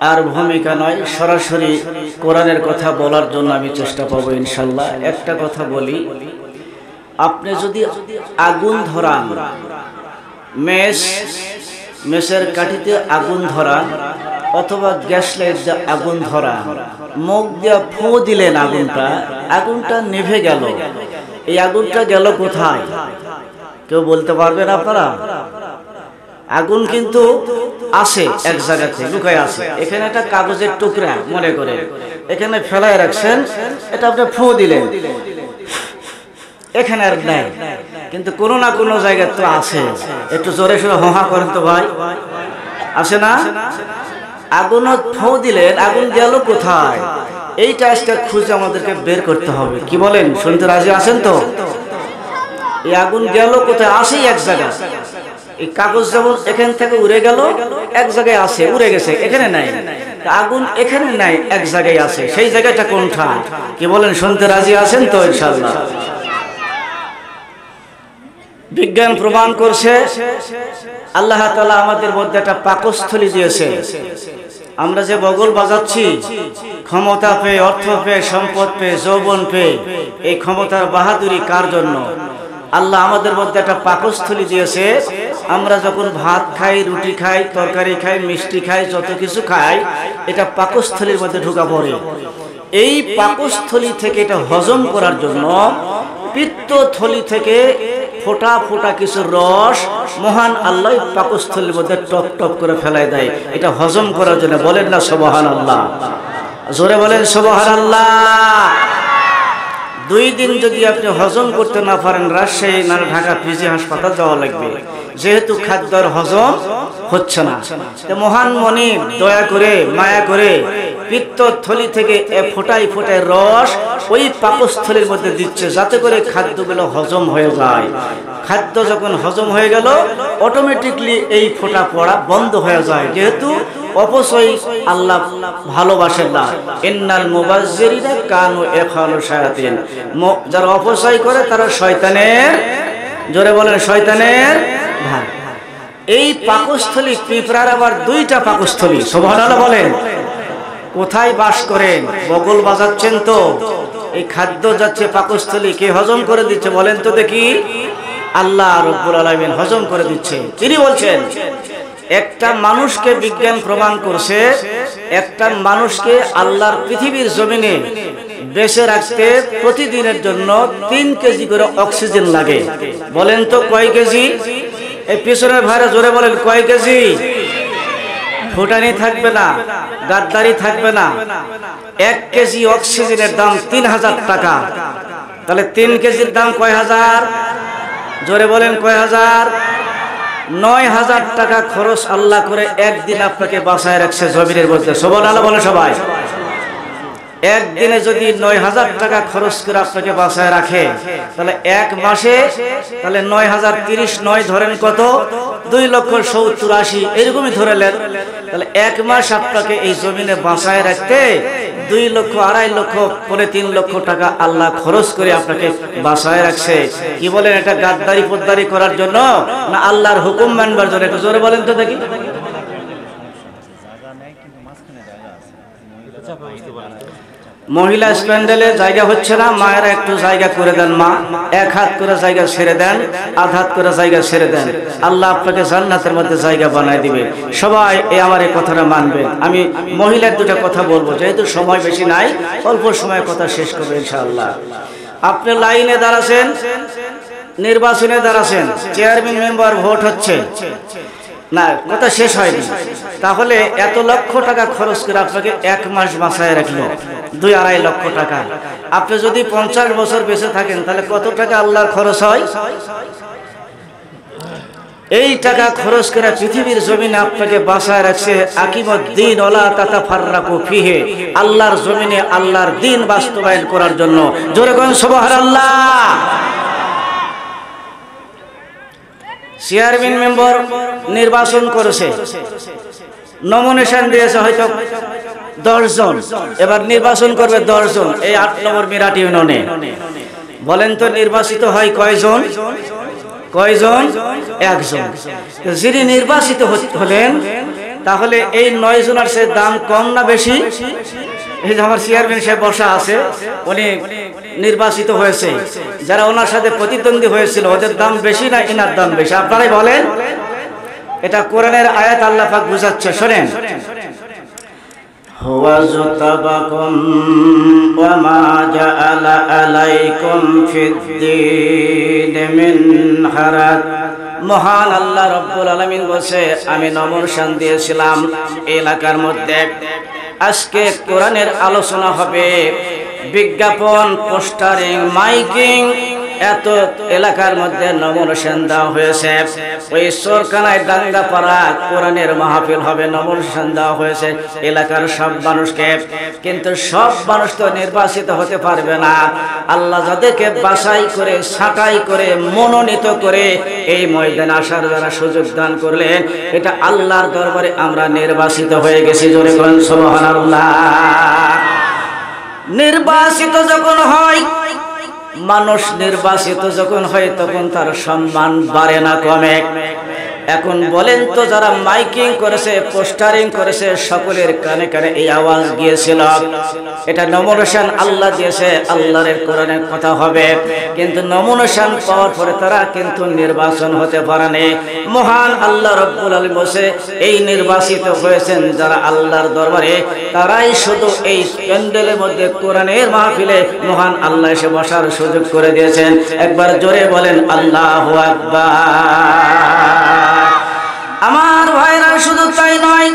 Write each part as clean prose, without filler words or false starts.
আর ভূমিকা নয়, সরাসরি কোরআনের কথা বলার জন্য আমি চেষ্টা করব ইনশাআল্লাহ। একটা কথা বলি, আপনি যদি আগুন ধরান, মেসের কাঠিতে আগুন ধরান অথবা গ্যাস লাইট দিয়ে আগুন ধরান, মুখ দিয়ে ফু দিলেন, আগুনটা নিভে গেল। এই আগুনটা গেল কোথায় কেউ বলতে পারবেন আপনারা? আগুন কিন্তু আছে এক জায়গাতে লুকায় আছে। এখানে একটা কাগজের টুকরা মনে করে এখানে ফেলায় রাখছেন, এটা আপনি ফু দিলেন, এখানে আর নাই, কিন্তু কোনো না কোনো জায়গায় তো আছে। একটু জোরে সোরে হোহা করেন তো ভাই, আছে না? আগুন ফু দিলেন, আগুন গেল কোথায়? এইটা আজকে খুঁজে আমাদেরকে বের করতে হবে। কি বলেন? শুনতে রাজি আছেন তো? এই আগুন গেল কোথায়? আসেই এক জায়গায়। এই কাগজ যেমন এখান থেকে উড়ে গেল, এক জায়গায় আছে, উড়ে গেছে, এখানে নাই। আগুন এখানে নাই, এক জায়গায় আছে। সেই জায়গাটা কোনটা? কি বলেন? শুনতে রাজি আছেন তো? ইনশাআল্লাহ। বিজ্ঞান প্রমাণ করছে আল্লাহ তাআলা আমাদের মধ্যে একটা পাকস্থলী দিয়েছে। আমরা যে বগল বাজাচ্ছি, ক্ষমতা পেয়ে, অর্থ পেয়ে, সম্পদ পেয়ে, যৌবন পেয়ে, এই ক্ষমতার বাহাদুরি কার জন্য? আল্লাহ আমাদের মধ্যে একটা পাকস্থলী দিয়েছে। আমরা যখন ভাত খাই, রুটি খাই, তরকারি খাই, মিষ্টি খাই, যত কিছু খাই, এটা পাকস্থলীর মধ্যে ঢোকা পড়ে। এই পাকস্থলী থেকে এটা হজম করার জন্য পিত্তথলি থেকে ফোটা ফোটা কিছু রস মহান আল্লাহ পাকস্থলীর মধ্যে টপ টপ করে ফেলাই দেয়, এটা হজম করার জন্য। বলেন না সুবহানাল্লাহ? জোরে বলেন সুবহানাল্লাহ। 2 দিন যদি আপনি হজম করতে না পারেন, রাজশাহী না ঢাকা পিজি হাসপাতাল যাওয়া লাগবে, যেহেতু খাদ্যর হজম হচ্ছে না। মহান মনি দয়া করে, মায়া করে পিত্তথলি থেকে ফোটায় ফোটায় রস ওই পাকস্থলীর মধ্যে দিচ্ছে, যাতে করে খাদ্যগুলো হজম হয়ে যায়। খাদ্য যখন হজম হয়ে গেল, অটোমেটিকলি এই ফোটা পড়া বন্ধ হয়ে যায়, যেহেতু অপচয় আল্লাহ ভালোবাসেন না। ইন্নাল মুবাজ্জিরিনা কানু ইখওয়ানু শায়াতিন, যারা অপচয় করে তারা শয়তানের, জোরে বলেন, শয়তানের ভাই। এই পাকস্থলী, পিঁপড়ার আবার 2টা পাকস্থলী। সুবহানাল্লাহ বলেন। কোথায় বাস করেন? বগল বাজাচ্ছেন তো, এই খাদ্য যাচ্ছে পাকস্থলী, কে হজম করে দিচ্ছে বলেন তো দেখি? আল্লাহ রাব্বুল আলামিন হজম করে দিচ্ছে। তিনি বলছেন, একটা মানুষকে, বিজ্ঞান প্রমাণ করছে, একটা মানুষকে আল্লাহর পৃথিবীর জমিনে বেঁচে রাখতে প্রতিদিনের জন্য 3 কেজি করে অক্সিজেন লাগে। বলেন তো কয় কেজি? এই পিছনের ভাইরা জোরে বলেন, কয় কেজি? ফুটানি থাকবে না, গাদ্দারি থাকবে না। 1 কেজি অক্সিজেনের দাম 3000 টাকা। তাহলে 3 কেজির দাম কয় হাজার? জোরে বলেন, কয় হাজার? 9000 টাকা খরচ আল্লাহ করে একদিন আপনাকে বাঁচায় রাখছে জমিনের মধ্যে। সুবহানাল্লাহ বলে সবাই। একদিনে যদি 9000 টাকা খরচ করে আপনাকে বাঁচায় রাখে, তাহলে 1 মাসে, তাহলে 9000 30 9 ধরেন কত? 2,70,80 এরকমই ধরেলেন। তাহলে 1 মাস আপনাকে এই জমিনে বাঁচায় রাখতে 2 লক্ষ, 2.5 লক্ষ, পরে 3 লক্ষ টাকা আল্লাহ খরচ করে আপনাকে বাঁচায় রাখছে। কি বলেন? এটা গাদ্দারি পদ্দারি করার জন্য না আল্লাহর হুকুম মানবার জন্য? একটু জোরে বলেন তো দেখি। মহিলা স্প্যান্ডেলে জায়গা হচ্ছে না, মায়েরা একটু জায়গা করে দেন। মা 1 হাত করে জায়গা ছেড়ে দেন, 1/2 হাত করে জায়গা ছেড়ে দেন। আল্লাহ আপনাকে জান্নাতের মধ্যে জায়গা বানায় দিবে। সবাই আমার এই কথাটা মানবেন। আমি মহিলার 2টা কথা বলবো, যেহেতু সময় বেশি নাই, অল্প সময়ে কথা শেষ করবো ইনশাআল্লাহ। আপনি লাইনে দাঁড়াছেন, নির্বাচনে দাঁড়াছেন, চেয়ারম্যান মেম্বার ভোট হচ্ছে না, কথা শেষ হয়নি। তাহলে এত লক্ষ টাকা খরচ করে আপনাকে 1 মাস বাঁচায় রাখলো, 2-2.5 লক্ষ টাকা। আপনি যদি 50 বছর বেঁচে থাকেন, তাহলে কত টাকা আল্লাহর খরচ হয়? এই টাকা খরচ করে পৃথিবীর জমিনে আপনাকে বাঁচায় রাখছে। আকিমুদ্দিন ওয়ালা তাতাফাররাকু ফিহি, আল্লাহর জমিনে আল্লাহর দ্বীন বাস্তবায়ন করার জন্য। জোরে বলেন সুবহানাল্লাহ। চেয়ারম্যান মেম্বার নির্বাচন করেছে, নমিনেশন দিয়েছে হয়তো 10 জন, এবার নির্বাচন করবে 10 জন এই 8 নম্বর মিরাট ইউনিয়নে। বলেন তো নির্বাচিত হয় কয়জন? কয়জন? 1 জন। যিনি নির্বাচিত হলেন তাহলে এই 9 জনের সে দাম কম না বেশি? এই যে আমার চেয়ারম্যান সাহেব বসা আছে, উনি নির্বাচিত হয়েছে, যারা ওনার সাথে প্রতিদ্বন্দ্বী হয়েছিল ওদের দাম বেশি না এনার দাম বেশি? আপনারাই বলেন। এটা কোরআনের আয়াত, আল্লাহ পাক বুঝাচ্ছে, শোনেন। হুয়া যতাবাকুম ওয়া মা জাআলা আলাইকুম ফিদ-দীন মিন হারাজ। মহান আল্লাহ রব্বুল আলামিন বলছে, আমি নমরশান দিয়েছিলাম এলাকার মধ্যে। আজকে কোরআনের আলোচনা হবে, বিজ্ঞাপন, পোস্টারিং, মাইকিং, এত এলাকার মধ্যে নমরশান দেওয়া হয়েছে। ওই সরকানায় দাঙ্গা পাড়া কোরআনের মাহফিল হবে, নমরশান দেওয়া হয়েছে এলাকার সব মানুষকে। কিন্তু সব মানুষ তো নির্বাচিত হতে পারবে না। আল্লাহ যাদেরকে বাছাই করে, ছাঁটাই করে, মনোনীত করে এই ময়দানে আসার যারা সুযোগ দান করলেন, এটা আল্লাহর দরবারে আমরা নির্বাচিত হয়ে গেছি। জোরে বলেন সুবহানাল্লাহ। নির্বাচিত যখন হয় মানুষ, নির্বাচিত যখন হয় তখন তার সম্মান বাড়ে না কমে? এখন বলেন তো, যারা মাইকিং করেছে, পোস্টারিং করেছে, সকলের কানে কানে এই আওয়াজ গিয়েছিল, এটা নমরশান আল্লাহ দিয়েছে, আল্লাহর কোরআনের কথা হবে। কিন্তু নমরশান পাওয়ার পরে তারা কিন্তু নির্বাচন হতে পারেনি। মহান আল্লাহ রব্বুল আলামিন বসে, এই নির্বাচিত হয়েছেন যারা আল্লাহর দরবারে, তারাই শুধু এই প্যান্ডেলের মধ্যে কোরআনের মাহফিলে মহান আল্লাহ এসে বসার সুযোগ করে দিয়েছেন। একবার জোরে বলেন আল্লাহু আকবার। আমার ভাইরা, শুধু তাই নয়,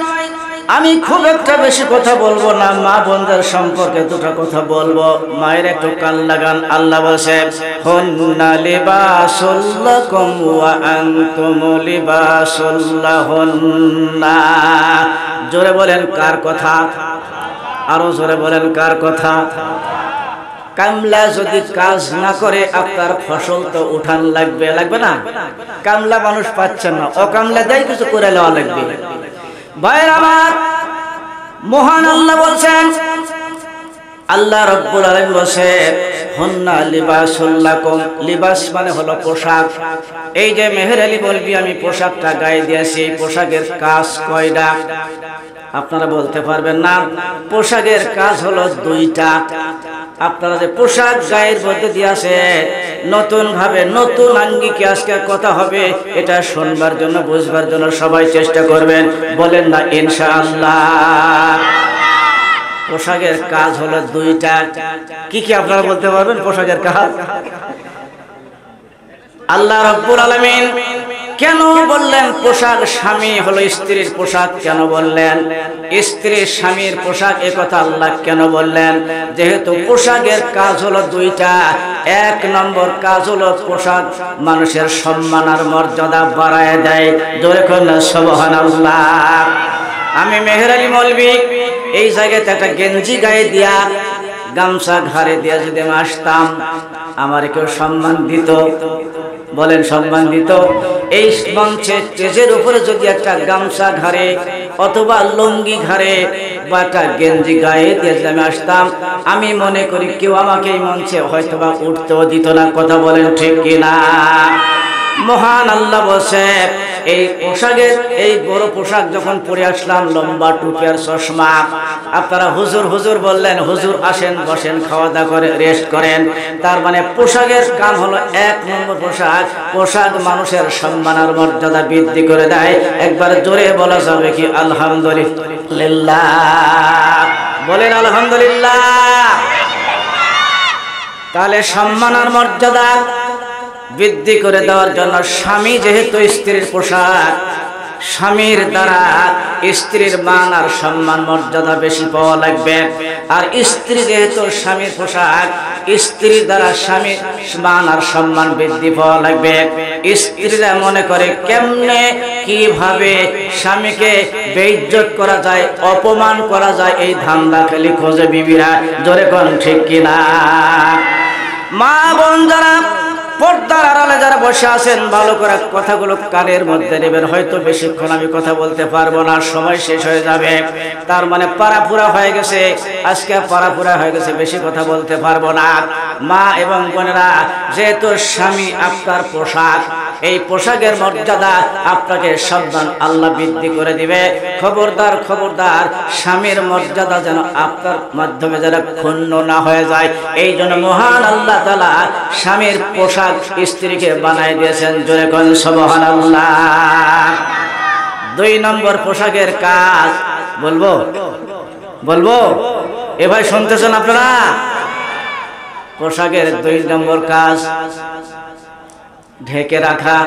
আমি খুব একটা বেশি কথা বলবো না, মা বোনদের সম্পর্কে দুটো কথা বলবো। মায়ের একটু কান লাগান। আল্লাহ বলছে, হুন্না লিবাসুল লাকুম ওয়া আনতুম লিবাসুল লাহুন্না। জোরে বলেন কার কথা? আরো জোরে বলেন কার কথা? কামলা যদি কাজ না করে আপনার ফসল তো উঠান লাগবে, লাগবে না? কামলা মানুষ পাচ্ছেন না, অকামলা দেয় কিছু করে নেওয়া লাগবে। ভাইয়ের আমার, মহান আল্লাহ বলছেন, আল্লাহ রব্বুল আলামিন বলছে, হুন্না লিবাসুল লাকুম। লিবাস মানে হলো পোশাক। এই যে মেহের আলী বলবি, আমি পোশাকটা গায়ে দিয়েছি, পোশাকের কাজ কয়টা? আপনারা বলতে পারবেন না। পোশাকের কাজ হলো দুইটা। আপনারা যে পোশাক গায়ের মধ্যে দিয়েছে, নতুন ভাবে, নতুন আঙ্গিকে আজকে কথা হবে, এটা শুনবার জন্য, বুঝবার জন্য সবাই চেষ্টা করবেন। বলেন না ইনশাআল্লাহ। পোশাকের কাজ হলো দুইটা। কি কি আপনারা বলতে পারবেন পোশাকের কাজ? আল্লাহ রাব্বুল আলামিন কেন বললেন পোশাক স্বামী হলো স্ত্রীর পোশাক? কেন বললেন স্ত্রী স্বামীর পোশাক? এ কথা আল্লাহ কেন বললেন? যেহেতু পোশাকের কাজ হলো দুইটা। এক নম্বর কাজ হলো পোশাক মানুষের সম্মান আর মর্যাদা বাড়ায় দেয়। জোরে বলেন সুবহানাল্লাহ। আমি মেহের আলী মৌলভী এই জায়গাতে একটা গেঞ্জি গায়ে দিয়া, গামছা ঘাড়ে দিয়া যদি আমি আসতাম, আমার কেউ সম্মান দিত? বলেন সম্মান দিত? এই মঞ্চে স্টেজের উপরে যদি একটা গামছা ঘাড়ে অথবা লুঙ্গি ঘাড়ে বা একটা গেঞ্জি গায়ে দিয়ে যদি আমি আসতাম, আমি মনে করি কেউ আমাকে এই মঞ্চে হয়তোবা উঠতেও দিত না। কথা বলেন ঠিক কিনা? মহান আল্লাহ বলছে, এই পোশাকের, এই বড় পোশাক যখন পরে আসলাম, লম্বা টুপি আর চশমা, আপনারা হুজুর হুজুর বললেন, হুজুর আসেন, বসেন, খাওয়া দাওয়া করে রেস্ট করেন। তার মানে পোশাকের কাম হলো এক নম্বর পোশাক। পোশাক মানুষের সম্মান আর মর্যাদা বৃদ্ধি করে দেয়। একবার জোরে বলা যাবে কি আলহামদুলিল্লাহ? বলেন আলহামদুলিল্লাহ। তাহলে সম্মান আর মর্যাদা বৃদ্ধি করে দেওয়ার জন্য স্বামী যেহেতু স্ত্রীর পোশাক, স্বামীর দ্বারা স্ত্রীর মান আর সম্মান মর্যাদা বেশি পাওয়া লাগবে। আর স্ত্রী যেহেতু স্বামীর পোশাক, স্ত্রীর দ্বারা স্বামীর মান আর সম্মান বৃদ্ধি পাওয়া লাগবে। স্ত্রীরা মনে করে কেমনে কিভাবে স্বামীকে বেইজ্জত করা যায়, অপমান করা যায়, এই ধান্দা খালি খোঁজে বিবিরা। জোরে কোন ঠিক কিনা? মা বোন যারা পর্দার আড়ালে যারা বসে আছেন, ভালো করে কথাগুলো কানের মধ্যে নেবেন। হয়তো বেশিক্ষণ আমি কথা বলতে পারবো না, সময় শেষ হয়ে যাবে। তার মানে পারাপুরা হয়ে গেছে, আজকে পারাপুরা হয়ে গেছে, বেশি কথা বলতে পারবো না। মা এবং বোনেরা, যেহেতু স্বামী আপনার পোশাক, এই পোশাকের মর্যাদা আপনাকে সাবধান আল্লাহ বৃদ্ধি করে দিবে। খবরদার খবরদার, স্বামীর মর্যাদা যেন আপনার মাধ্যমে যেন ক্ষুণ্ণ না হয়ে যায়। এই জন্য মহান আল্লাহ তাআলা স্বামীর পোশাক স্ত্রীকে বানায় দিয়েছেন। জোরে কোন সুবহানাল্লাহ। 2 নম্বর পোশাকের কাজ বলবো বলবো এ ভাই শুনতেছেন আপনারা? পোশাকের 2 নম্বর কাজ ঢেকে রাখা।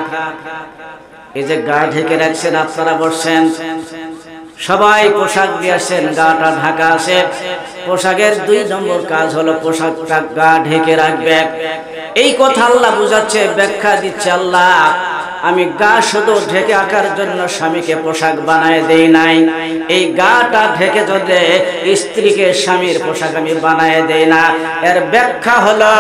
এই যে গা ঢেকে রাখছেন, আপনারা বসছেন, সবাই পোশাক দিয়েছেন, গাটা ঢাকা আছে। পোশাকের 2 নম্বর কাজ হলো পোশাকটা গা ঢেকে রাখবে। এই কথা আল্লাহ বুঝাচ্ছে, ব্যাখ্যা দিচ্ছে আল্লাহ, আমি গা শুধু ঢেকে রাখার জন্য স্বামীকে পোশাক বানায় দেই নাই। এই গাটা ঢেকে যদি স্ত্রীকে স্বামীর পোশাক আমি বানায় দেই না। এর ব্যাখ্যা হলো,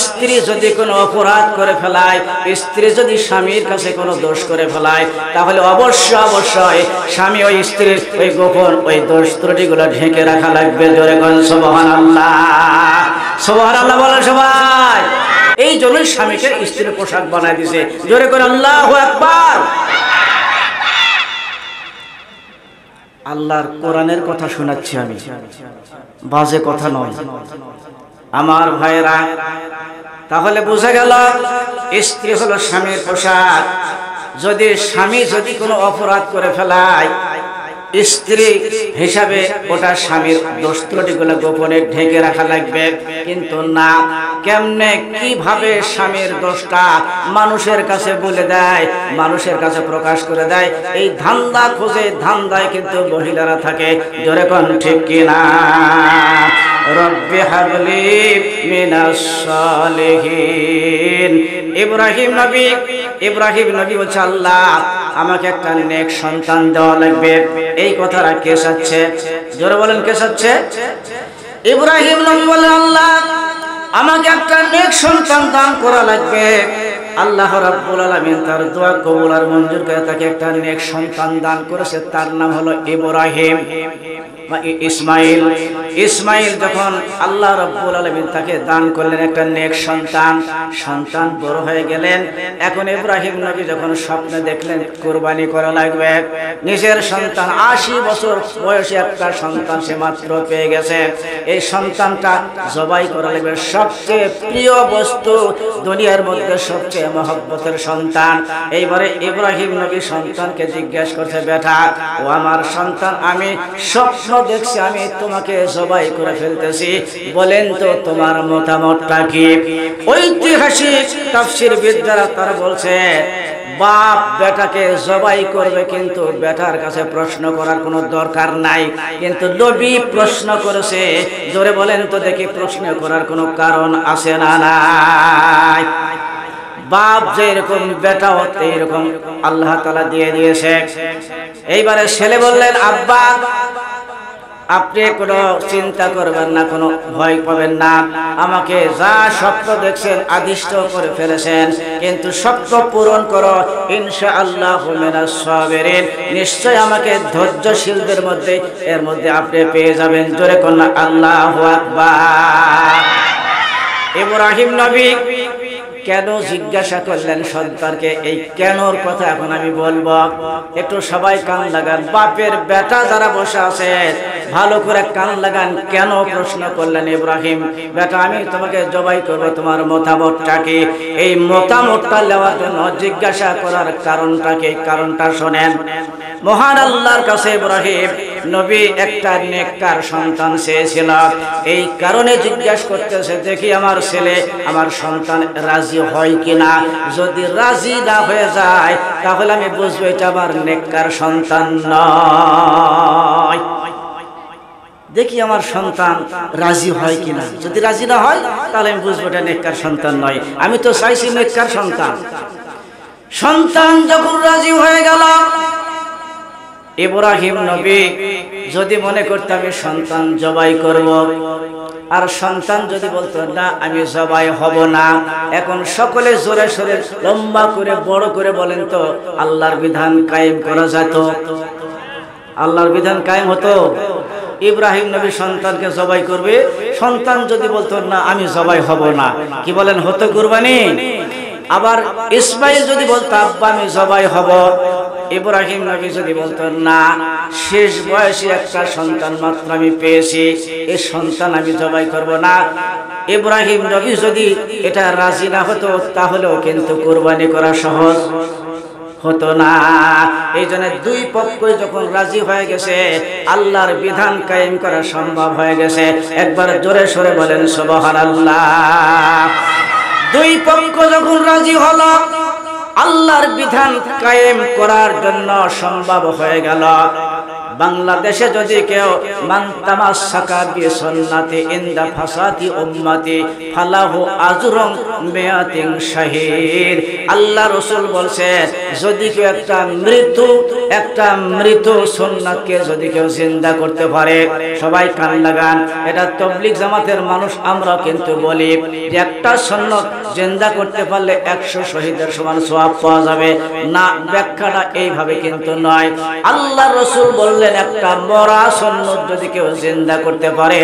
স্ত্রী যদি কোনো অপরাধ করে ফেলায়, স্ত্রী যদি স্বামীর কাছে কোনো দোষ করে ফেলায়, তাহলে অবশ্যই স্বামী ওই স্ত্রীর ওই গোপন ওই দোষ ত্রুটিগুলো ঢেকে রাখা লাগবে। জোরে কোন সুবহানাল্লাহ। সুবহানাল্লাহ বলো সবাই। এই জন্যই স্বামীকে স্ত্রীর পোশাক বানায় দিয়েছে। জোরে করে আল্লাহু আকবার। আল্লাহর কোরআনের কথা শোনাচ্ছি আমি, বাজে কথা নয় আমার ভাইরা। তাহলে বোঝা গেল স্ত্রী হলো স্বামীর পোশাক। যদি স্বামী যদি কোনো অপরাধ করে ফেলায়, স্ত্রী হিসাবে ওটা স্বামীর দোষ ত্রুটিগুলো গোপনে ঢেকে রাখা লাগবে। কিন্তু না, কেমনে কিভাবে স্বামীর দোষটা মানুষের কাছে বলে দেয়, মানুষের কাছে প্রকাশ করে দেয়, এই ধান্দা খোঁজে, ধান্দায় কিন্তু মহিলারা থাকে। জোরে কোন ঠিক কিনা? রব্বি হাবলি মিনাস সালিহিন। ইব্রাহিম নবী বলছে, আল্লাহ আমাকে একটা নেক সন্তান দেওয়া লাগবে। এই কথাটা কে চাচ্ছে? জোরে বলেন, কে চাচ্ছে? ইব্রাহিম নবী বলেন, আল্লাহ আমাকে একটা নেক সন্তান দান করা লাগবে। আল্লাহ রাব্বুল আলামিন তার দোয়া কবুল আর মঞ্জুর করে তাকে একটা নেক সন্তান দান করেছে। তার নাম হলো ইব্রাহিম। ইসমাইল যখন আল্লাহ রাব্বুল আলামিন তাকে দান করলেন একটা নেক সন্তান, সন্তান বড় হয়ে গেলেন। এখন ইব্রাহিম নবী যখন স্বপ্নে দেখলেন কুরবানি করা লাগবে, নিজের সন্তান 80 বছর বয়সী একটা সন্তান সে মাত্র পেয়ে গেছে, এই সন্তানটা জবাই করা লাগবে। সবচেয়ে প্রিয় বস্তু দুনিয়ার মধ্যে, সবচেয়ে মহব্বতের সন্তান। এইবারে ইব্রাহিম নবী সন্তানকে জিজ্ঞেস করছে, বেটা ও আমার সন্তান, আমি স্বপ্ন দেখছি আমি তোমাকে জবাই করে ফেলতেছি, বলেন তো তোমার মতামতটা কি? ঐতিহাসিক তাফসীরবিদরা তারা বলছে, বাপ বেটাকে জবাই করবে, কিন্তু বেটার কাছে প্রশ্ন করার কোনো দরকার নাই। কিন্তু নবী প্রশ্ন করেছে। জোরে বলেন তো দেখি, প্রশ্ন করার কোনো কারণ আছে না নাই? বাপ যেরকম বেটা হতে এরকম আল্লাহ তাআলা দিয়ে দিয়েছে। এইবারে ছেলে বললেন, আব্বা আপনি কোনো চিন্তা করবেন না, কোনো ভয় পাবেন না, আমাকে যা স্বপ্ন দেখছেন আদিষ্ট করে ফেলেছেন, কিন্তু স্বপ্ন পূরণ করো, ইনশাআল্লাহু মিনাস সাবিরিন, নিশ্চয় আমাকে ধৈর্যশীলদের মধ্যে এর মধ্যে আপনি পেয়ে যাবেন। জোরে কন্যা আল্লাহু আকবার। ইব্রাহিম নবী কেন জিজ্ঞাসা করলেন সন্তানকে? এই কেনর কথা এখন আমি বলবো, একটু সবাই কান লাগান। বাপের বেটা যারা বসে আছে ভালো করে কান লাগান। কেন প্রশ্ন করলেন ইব্রাহিম, বেটা আমি তোমাকে জবাই করব, তোমার মতামতটা কি? এই মতামতটা নেওয়ার জন্য জিজ্ঞাসা করার কারণটা কি? কারণটা শোনেন। মহান আল্লাহর কাছে ইব্রাহিম নবী একটা নেককার সন্তান চেয়েছিল। এই কারণে জিজ্ঞাসা করতেছে, দেখি আমার ছেলে আমার সন্তান রাজি হয় কিনা। যদি রাজি না হয়ে যায় তাহলে আমি বুঝবো এটা আমার নেককার সন্তান নয়। দেখি আমার সন্তান রাজি হয় কিনা। যদি রাজি না হয় তাহলে আমি বুঝবো এটা নেককার সন্তান নয়। আমি তো চাইছি নেককার সন্তান। সন্তান যখন রাজি হয়ে গেল, ইব্রাহিম নবী যদি মনে করতে আমি সন্তান জবাই করব, আর সন্তান যদি বলতো না আমি জবাই হব না, এখন সকলে জোরে সোরে লম্বা করে বড় করে বলেন তো আল্লাহর বিধান কায়েম করা যেত? আল্লাহর বিধান কায়েম হতো? ইব্রাহিম নবী সন্তানকে জবাই করবে, সন্তান যদি বলতো না আমি জবাই হব না, কি বলেন হতো কুরবানি? আবার ইসমাইল যদি বলতো আব্বা আমি জবাই হব, ইব্রাহিম নবী যদি বলতো না শেষ বয়সী একটা সন্তান মাত্র আমি পেয়েছি, এই সন্তান আমি জবাই করব না, ইব্রাহিম নবী যদি এটা রাজি না হতো তাহলেও কিন্তু কুরবানি করা সহজ হতো না। এই জন্য দুই পক্ষই যখন রাজি হয়ে গেছে আল্লাহর বিধান কায়েম করা সম্ভব হয়ে গেছে। একবার জোরে সরে বলেন সুবহানাল্লাহ। দুই পক্ষ যখন রাজি হলো আল্লাহর বিধান কায়েম করার জন্য সম্ভব হয়ে গেল। বাংলাদেশে যদি কেউ মান তামাসসাকা বিসুন্নতি ইনদা ফাসাতি উম্মতি ফালাহু আজরুম মিয়াতিন শাহীদ। আল্লাহ রাসূল বলছেন যদি কেউ একটা মৃত সুন্নাতকে যদি কেউ জিন্দা করতে পারে, সবাই কান লাগান, এটা তাবলীগ জামাতের মানুষ আমরা কিন্তু বলি যে একটা সুন্নাত জিন্দা করতে পারলে 100 শহীদের সমান সওয়াব পাওয়া যাবে না, ব্যাখ্যাটা এইভাবে কিন্তু নয়। আল্লাহ রাসূল বললেন একটা মরা সুন্নাত যদি কেউ জিন্দা করতে পারে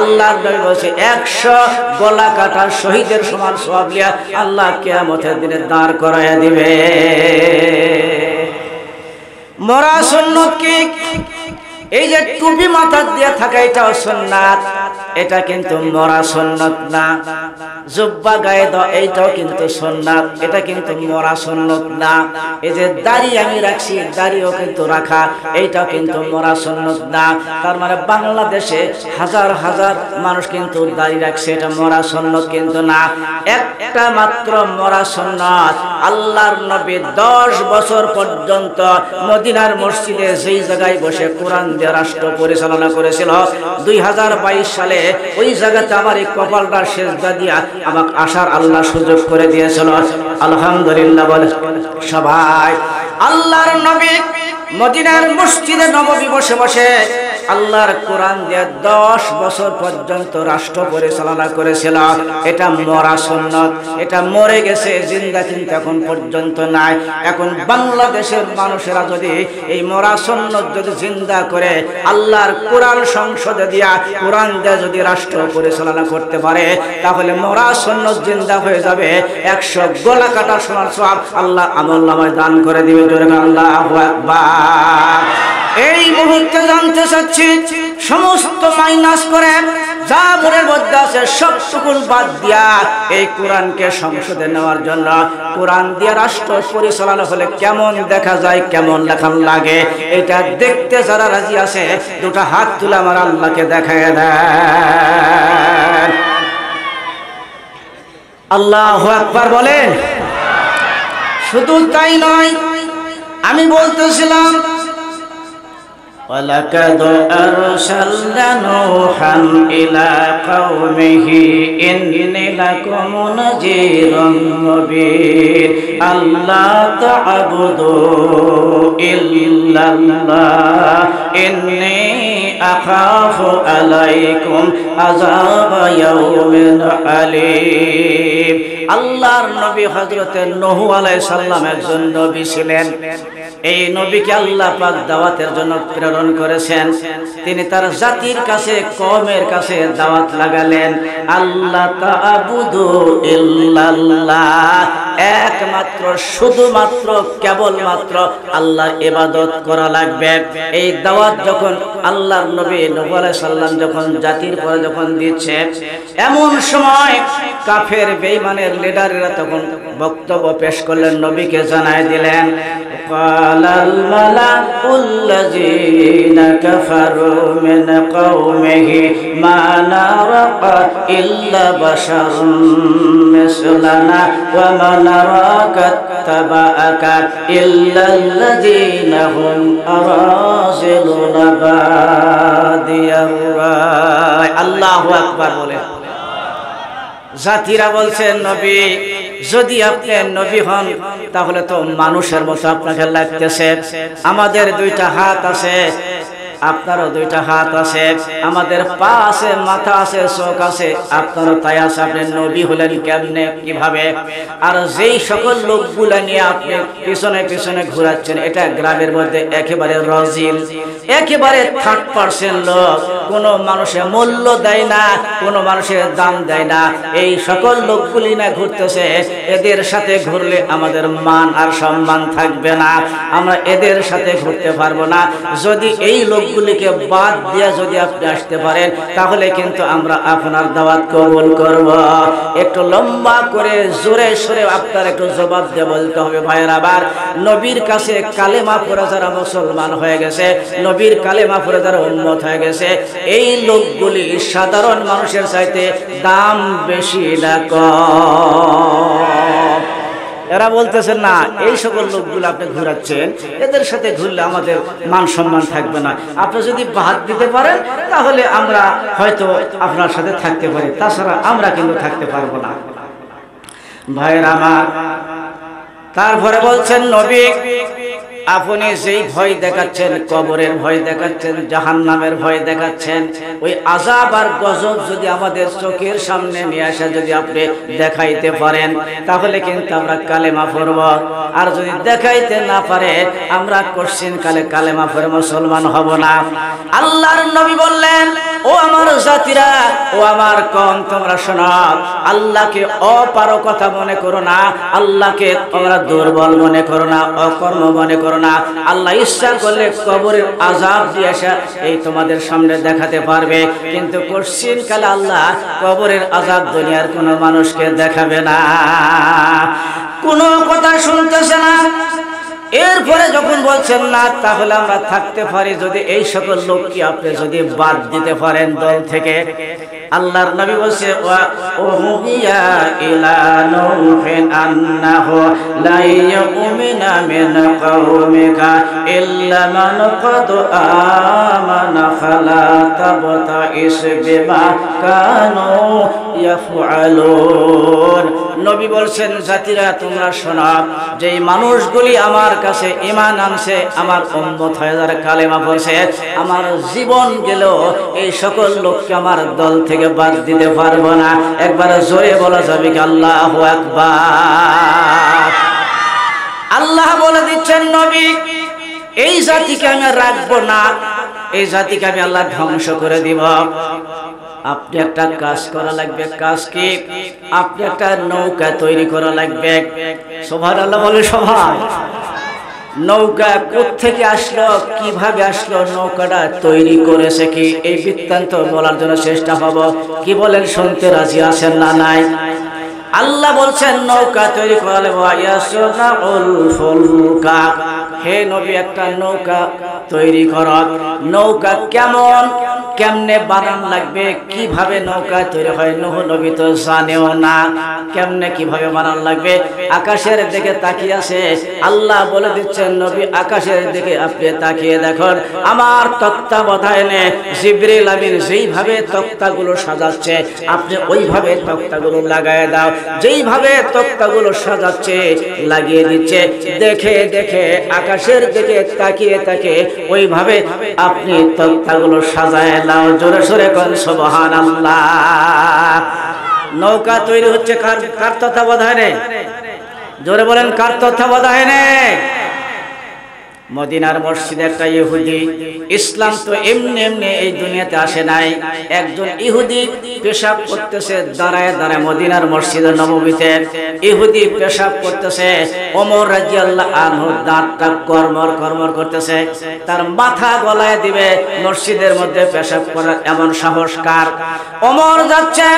আল্লাহর নবী বলেছে 100 গলা কাটা শহীদের সমান সওয়াব লিয়া আল্লাহ কিয়ামতের দিনে দাঁড় করায়া দিবে। মরা সুন্নাত কি? এই যে টুপি মাথা দিয়ে থাকা এটাও সুন্নাত, এটা কিন্তু মরা সুন্নাত না। জুব্বা গায়ে দাও এইটাও কিন্তু সুন্নাত, এটা কিন্তু মরা সুন্নাত না। এই যে দাড়ি আমি রাখছি, দাড়িও কিন্তু রাখা, এইটাও কিন্তু মরা সুন্নাত না। তার মানে বাংলাদেশে হাজার হাজার মানুষ কিন্তু দাড়ি রাখছে, এটা মরা সুন্নাত কিন্তু না। একটা মাত্র মরা সুন্নাত আল্লাহর নবী 10 বছর পর্যন্ত মদিনার মসজিদে যেই জায়গায় বসে কোরআন দিয়ে রাষ্ট্র পরিচালনা করেছিল, 2022 সালে ওই জায়গাতে আমার এই কপালটা সেজদা দিয়া আমাকে আসার আল্লাহ সুযোগ করে দিয়েছিল। আলহামদুলিল্লাহ বলে সবাই। আল্লাহর নবী মদিনার মসজিদে নববী বসে বসে আল্লাহর কোরআন দিয়ে 10 বছর পর্যন্ত রাষ্ট্র পরিচালনা করেছিল। এটা মরা সুন্নাত, এটা মরে গেছে, জিন্দা কিন্তু এখন পর্যন্ত নাই। এখন বাংলাদেশের মানুষেরা যদি এই মরা সুন্নাত যদি জিন্দা করে আল্লাহর কোরআন সংসদে দিয়া কোরআন দিয়ে যদি রাষ্ট্র পরিচালনা করতে পারে তাহলে মরা সুন্নাত জিন্দা হয়ে যাবে, 100 গলা কাটা সমান সওয়াব আল্লাহ আমলনামায় দান করে দিবে। জোরে আল্লাহু আকবার। এই মুহূর্তে জানতে চাচ্ছি সমস্ত মাইনাস করে যা মনের মধ্যে আছে সবটুকু বাদ দিয়া এই কোরআনকে সংসদে নেওয়ার জন্য কোরআন দিয়ে রাষ্ট্র পরিচালনা হলে কেমন দেখা যায়, কেমন দেখান লাগে, এটা দেখতে যারা রাজি আছে দুটো হাত তুলে আমার আল্লাহকে দেখায় দেন। আল্লাহু আকবার বলেন। শুধু তাই নয়, আমি বলতেছিলাম وَلَقَدْ أَرْسَلْنَا نُوحًا إِلَى قَوْمِهِ إِنِّي لَكُمْ نَذِيرٌ مُبِينٌ أَلَّا تَعْبُدُوا إِلَّا اللَّهَ إِنِّي أَخَافُ عَلَيْكُمْ عَذَابَ يَوْمٍ أَلِيمٍ। আল্লাহর নবী হযরত নূহ আলাইহিস সালাম একজন নবী ছিলেন। এই নবীকে আল্লাহ পাক দাওয়াতের জন্য প্রেরণ করেছেন। তিনি তার জাতির কাছে, কওমের কাছে দাওয়াত লাগালেন আল্লাহ তা'বুদু ইল্লাল্লাহ, একমাত্র শুধুমাত্র কেবলমাত্র আল্লাহর ইবাদত করা লাগবে। এই দাওয়াত যখন আল্লাহর নবী নূহ আলাইহিস সালাম যখন জাতির পরে যখন দিচ্ছে, এমন সময় কাফের বেঈমানের লিডাররা তখন বক্তব্য পেশ করলেন, নবীকে জানায় দিলেন قال الملأ الذين كفروا من قومه ما نراك إلا بشرا مثلنا وما نراك اتبعك إلا الذين هم أراذلنا بادي الرأي। আল্লাহু আকবার বলে। জাতিরা বলছেন নবী যদি আপনি নবী হন তাহলে তো মানুষের মতো আপনাকে লাগতেছে, আমাদের 2টা হাত আছে, আপনারও 2টা হাত আছে, আমাদের পা আছে, মাথা আছে, চোখ আছে, আপনারও তাই আছে, আপনি নবী হলেন কেমনে, কিভাবে? আর যেই সকল লোকগুলা নিয়ে আপনি পিছনে পিছনে ঘোরাচ্ছেন এটা গ্রামের মধ্যে একেবারে রাজিল, একেবারে 3rd পার্সেন্ট লোক, কোনো মানুষের মূল্য দেয় না, কোনো মানুষের দাম দেয় না। এই সকল লোকগুলি না ঘুরতেছে, এদের সাথে ঘুরলে আমাদের মান আর সম্মান থাকবে না, আমরা এদের সাথে ঘুরতে পারবো না। যদি এই লোকগুলিকে বাদ দিয়ে যদি আপনি আসতে পারেন, তাহলে কিন্তু আমরা আপনার দাওয়াত কবুল করব। একটু লম্বা করে জোরে সোরে আপনার একটু জবাব দিয়ে বলতে হবে, ভাইয়ের আবার নবীর কাছে কালেমা পড়ে যারা মুসলমান হয়ে গেছে, নবীর কালেমা পড়ে যারা উম্মত হয়ে গেছে, এই লোকগুলি সাধারণ মানুষের চাইতে দাম বেশি না কম। এরা বলতেছেন না, এই সকল লোকগুলো আপনি ঘুরাচ্ছেন, এদের সাথে ঘুরলে আমাদের মান সম্মান থাকবে না। আপনি যদি বাদ দিতে পারেন তাহলে আমরা হয়তো আপনার সাথে থাকতে পারি, তাছাড়া আমরা কিন্তু থাকতে পারবো না। ভাইয়ের আমার, তারপরে বলছেন নবী আপনি যেই ভয় দেখাচ্ছেন, কবরের ভয় দেখাচ্ছেন, জাহান্নামের ভয় দেখাচ্ছেন, ওই আযাব আর গজব যদি আমাদের চোখের সামনে নিয়ে আসে যদি আপনি দেখাইতে পারেন, তাহলে কিন্তু আমরা কালেমা পড়ব। আর যদি দেখাইতে না পারে, আমরা কোশ্চিন কালে কালেমা পড়ে মুসলমান হব না। আল্লাহর নবী বললেন, ও আমার জাতিরা, ও আমার কওম, তোমরা শোনো, আল্লাহকে অপারো কথা মনে করো না, আল্লাহকে তোমরা দুর্বল মনে করো না, অকর্ম মনে করো না। আল্লাহ ইচ্ছা করলে কবরের আযাব দিয়ে এই তোমাদের সামনে দেখাতে পারবে, কিন্তু কোশ্চিন কালে আল্লাহ কবরের আযাব দুনিয়ার কোন মানুষকে দেখাবে না। কোনো কথা শুনতেছে না। এরপরে যখন বলছেন না, তাহলে আমরা থাকতে পারি যদি এই সকল লোককে আপনি যদি বাদ দিতে পারেন দল থেকে। আল্লাহর নবী বলছে, ওয়া উহিয়া ইলা নূহিন আন্নাহু লা ইউমিনা মিন কওমিকা ইল্লা মান ক্বাদ আমানা ফালা তাবতাইস বিমা কানু ইয়াফআলুন। নবী বলছেন, জাতিরা তোমরা শোনো, যেই মানুষগুলি আমার কাছে ঈমান আনছে, আমার উম্মত হয়ে যারা কালেমা পড়ছে, আমার জীবন গেল এই সকল লোককে আমার দল থেকে বাদ দিতে পারবো না। একবার জোরে বলা যাবে কি আল্লাহু আকবার। আল্লাহ বলে দিচ্ছেন, নবী এই জাতিকে আমি রাখবো না, এই জাতিকে আমি আল্লাহ ধ্বংস করে দিব। আপনি একটা কাজ করা লাগবে। কাজ কি? আপনি একটা নৌকা তৈরি করা লাগবে। সুবহানাল্লাহ বলে সবাই। নৌকা কোত্থেকে আসলো, কিভাবে আসলো, নৌকাটা তৈরি করেছে কি, এই বৃত্তান্ত বলার জন্য চেষ্টা হব। কি বলেন, শুনতে রাজি আছেন না নাই? আল্লাহ বলছেন নৌকা তৈরি করালে, হে নবী একটা নৌকা তৈরি কর। নৌকা কেমন, কেমনে বানান লাগবে, কিভাবে নৌকা তৈরি হয় নূহ নবী তো জানেও না, কেমনে কিভাবে বানান লাগবে। আকাশের দিকে তাকিয়ে আছে, আল্লাহ বলে দিচ্ছেন, নবী আকাশের দিকে আপনি তাকিয়ে দেখুন, আমার তত্ত্বাবধানে জিবরিল আমিন যেইভাবে তক্তাগুলো সাজাচ্ছে, আপনি ওইভাবে তক্তাগুলো লাগায় দাও। যেইভাবে তক্তাগুলো সাজাচ্ছে, লাগিয়ে দিচ্ছে, দেখে দেখে আকাশের দিকে তাকিয়ে তাকিয়ে ওইভাবে আপনি তক্তাগুলো সাজায় দাও। জোরে সোরে কোন সুবহানাল্লাহ। নৌকা তৈরি হচ্ছে কার তত্ত্বাবধানে? জোরে বলেন, কার তত্ত্বাবধানে? মদিনার মসজিদে একটা ইহুদি, ইসলাম তো এমনি এমনি এই দুনিয়াতে আসে নাই। একজন ইহুদি পেশাব করতেছে দাঁড়ায় দাঁড়ায় মদিনার মসজিদে নববীতে। ইহুদি পেশাব করতেছে, ওমর রাদিয়াল্লাহু আনহু দাঁতটা কর্মর কর্মর করতেছে, তার মাথা গলায় দিবে মসজিদের মধ্যে পেশাব করার এমন সাহস কার? ওমর যাচ্ছে,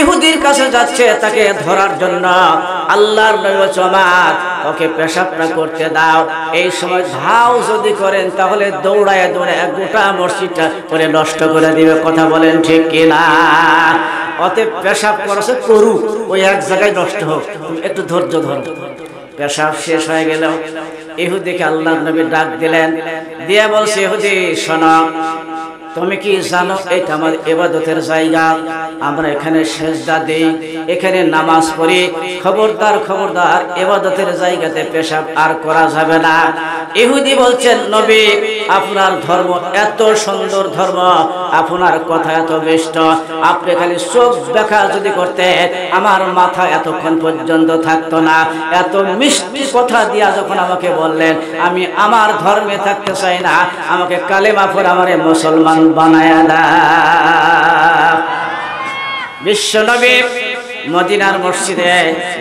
ইহুদির কাছে যাচ্ছে তাকে ধরার জন্য। আল্লাহর নবী বলছেন, ওকে পেশাবটা করতে দাও। এই সময় ধাও যদি করেন তাহলে দৌড়ায় দৌড়ায় গোটা মসজিদটা করে নষ্ট করে দিবে। কথা বলেন ঠিক কিনা? অতএব পেশাব করেছে করুক, ওই এক জায়গায় নষ্ট হোক, একটু ধৈর্য ধরো। পেশাব শেষ হয়ে গেল, ইহুদিকে আল্লাহর নবী ডাক দিলেন, দিয়ে বলছে, ইহুদি শোনো, তুমি কি জানো এটা আমার ইবাদতের জায়গা, আমরা এখানে সেজদা দেই, এখানে নামাজ পড়ি। খবরদার খবরদার, ইবাদতের জায়গাতে পেশাব আর করা যাবে না। ইহুদি বলছেন, নবী আপনার ধর্ম এত সুন্দর ধর্ম, আপনার কথা এত বেষ্ট, আপনি খালি চোখ দেখা যদি করতে আমার মাথা এতক্ষণ পর্যন্ত থাকতো না। এত মিষ্টি কথা দিয়া যখন আমাকে বললেন, আমি আমার ধর্মে থাকতে চাই না, আমাকে কালেমা পড়ে আমারে মুসলমান হল বানায়া দাও। বিশ্ব নবী মদিনার মসজিদে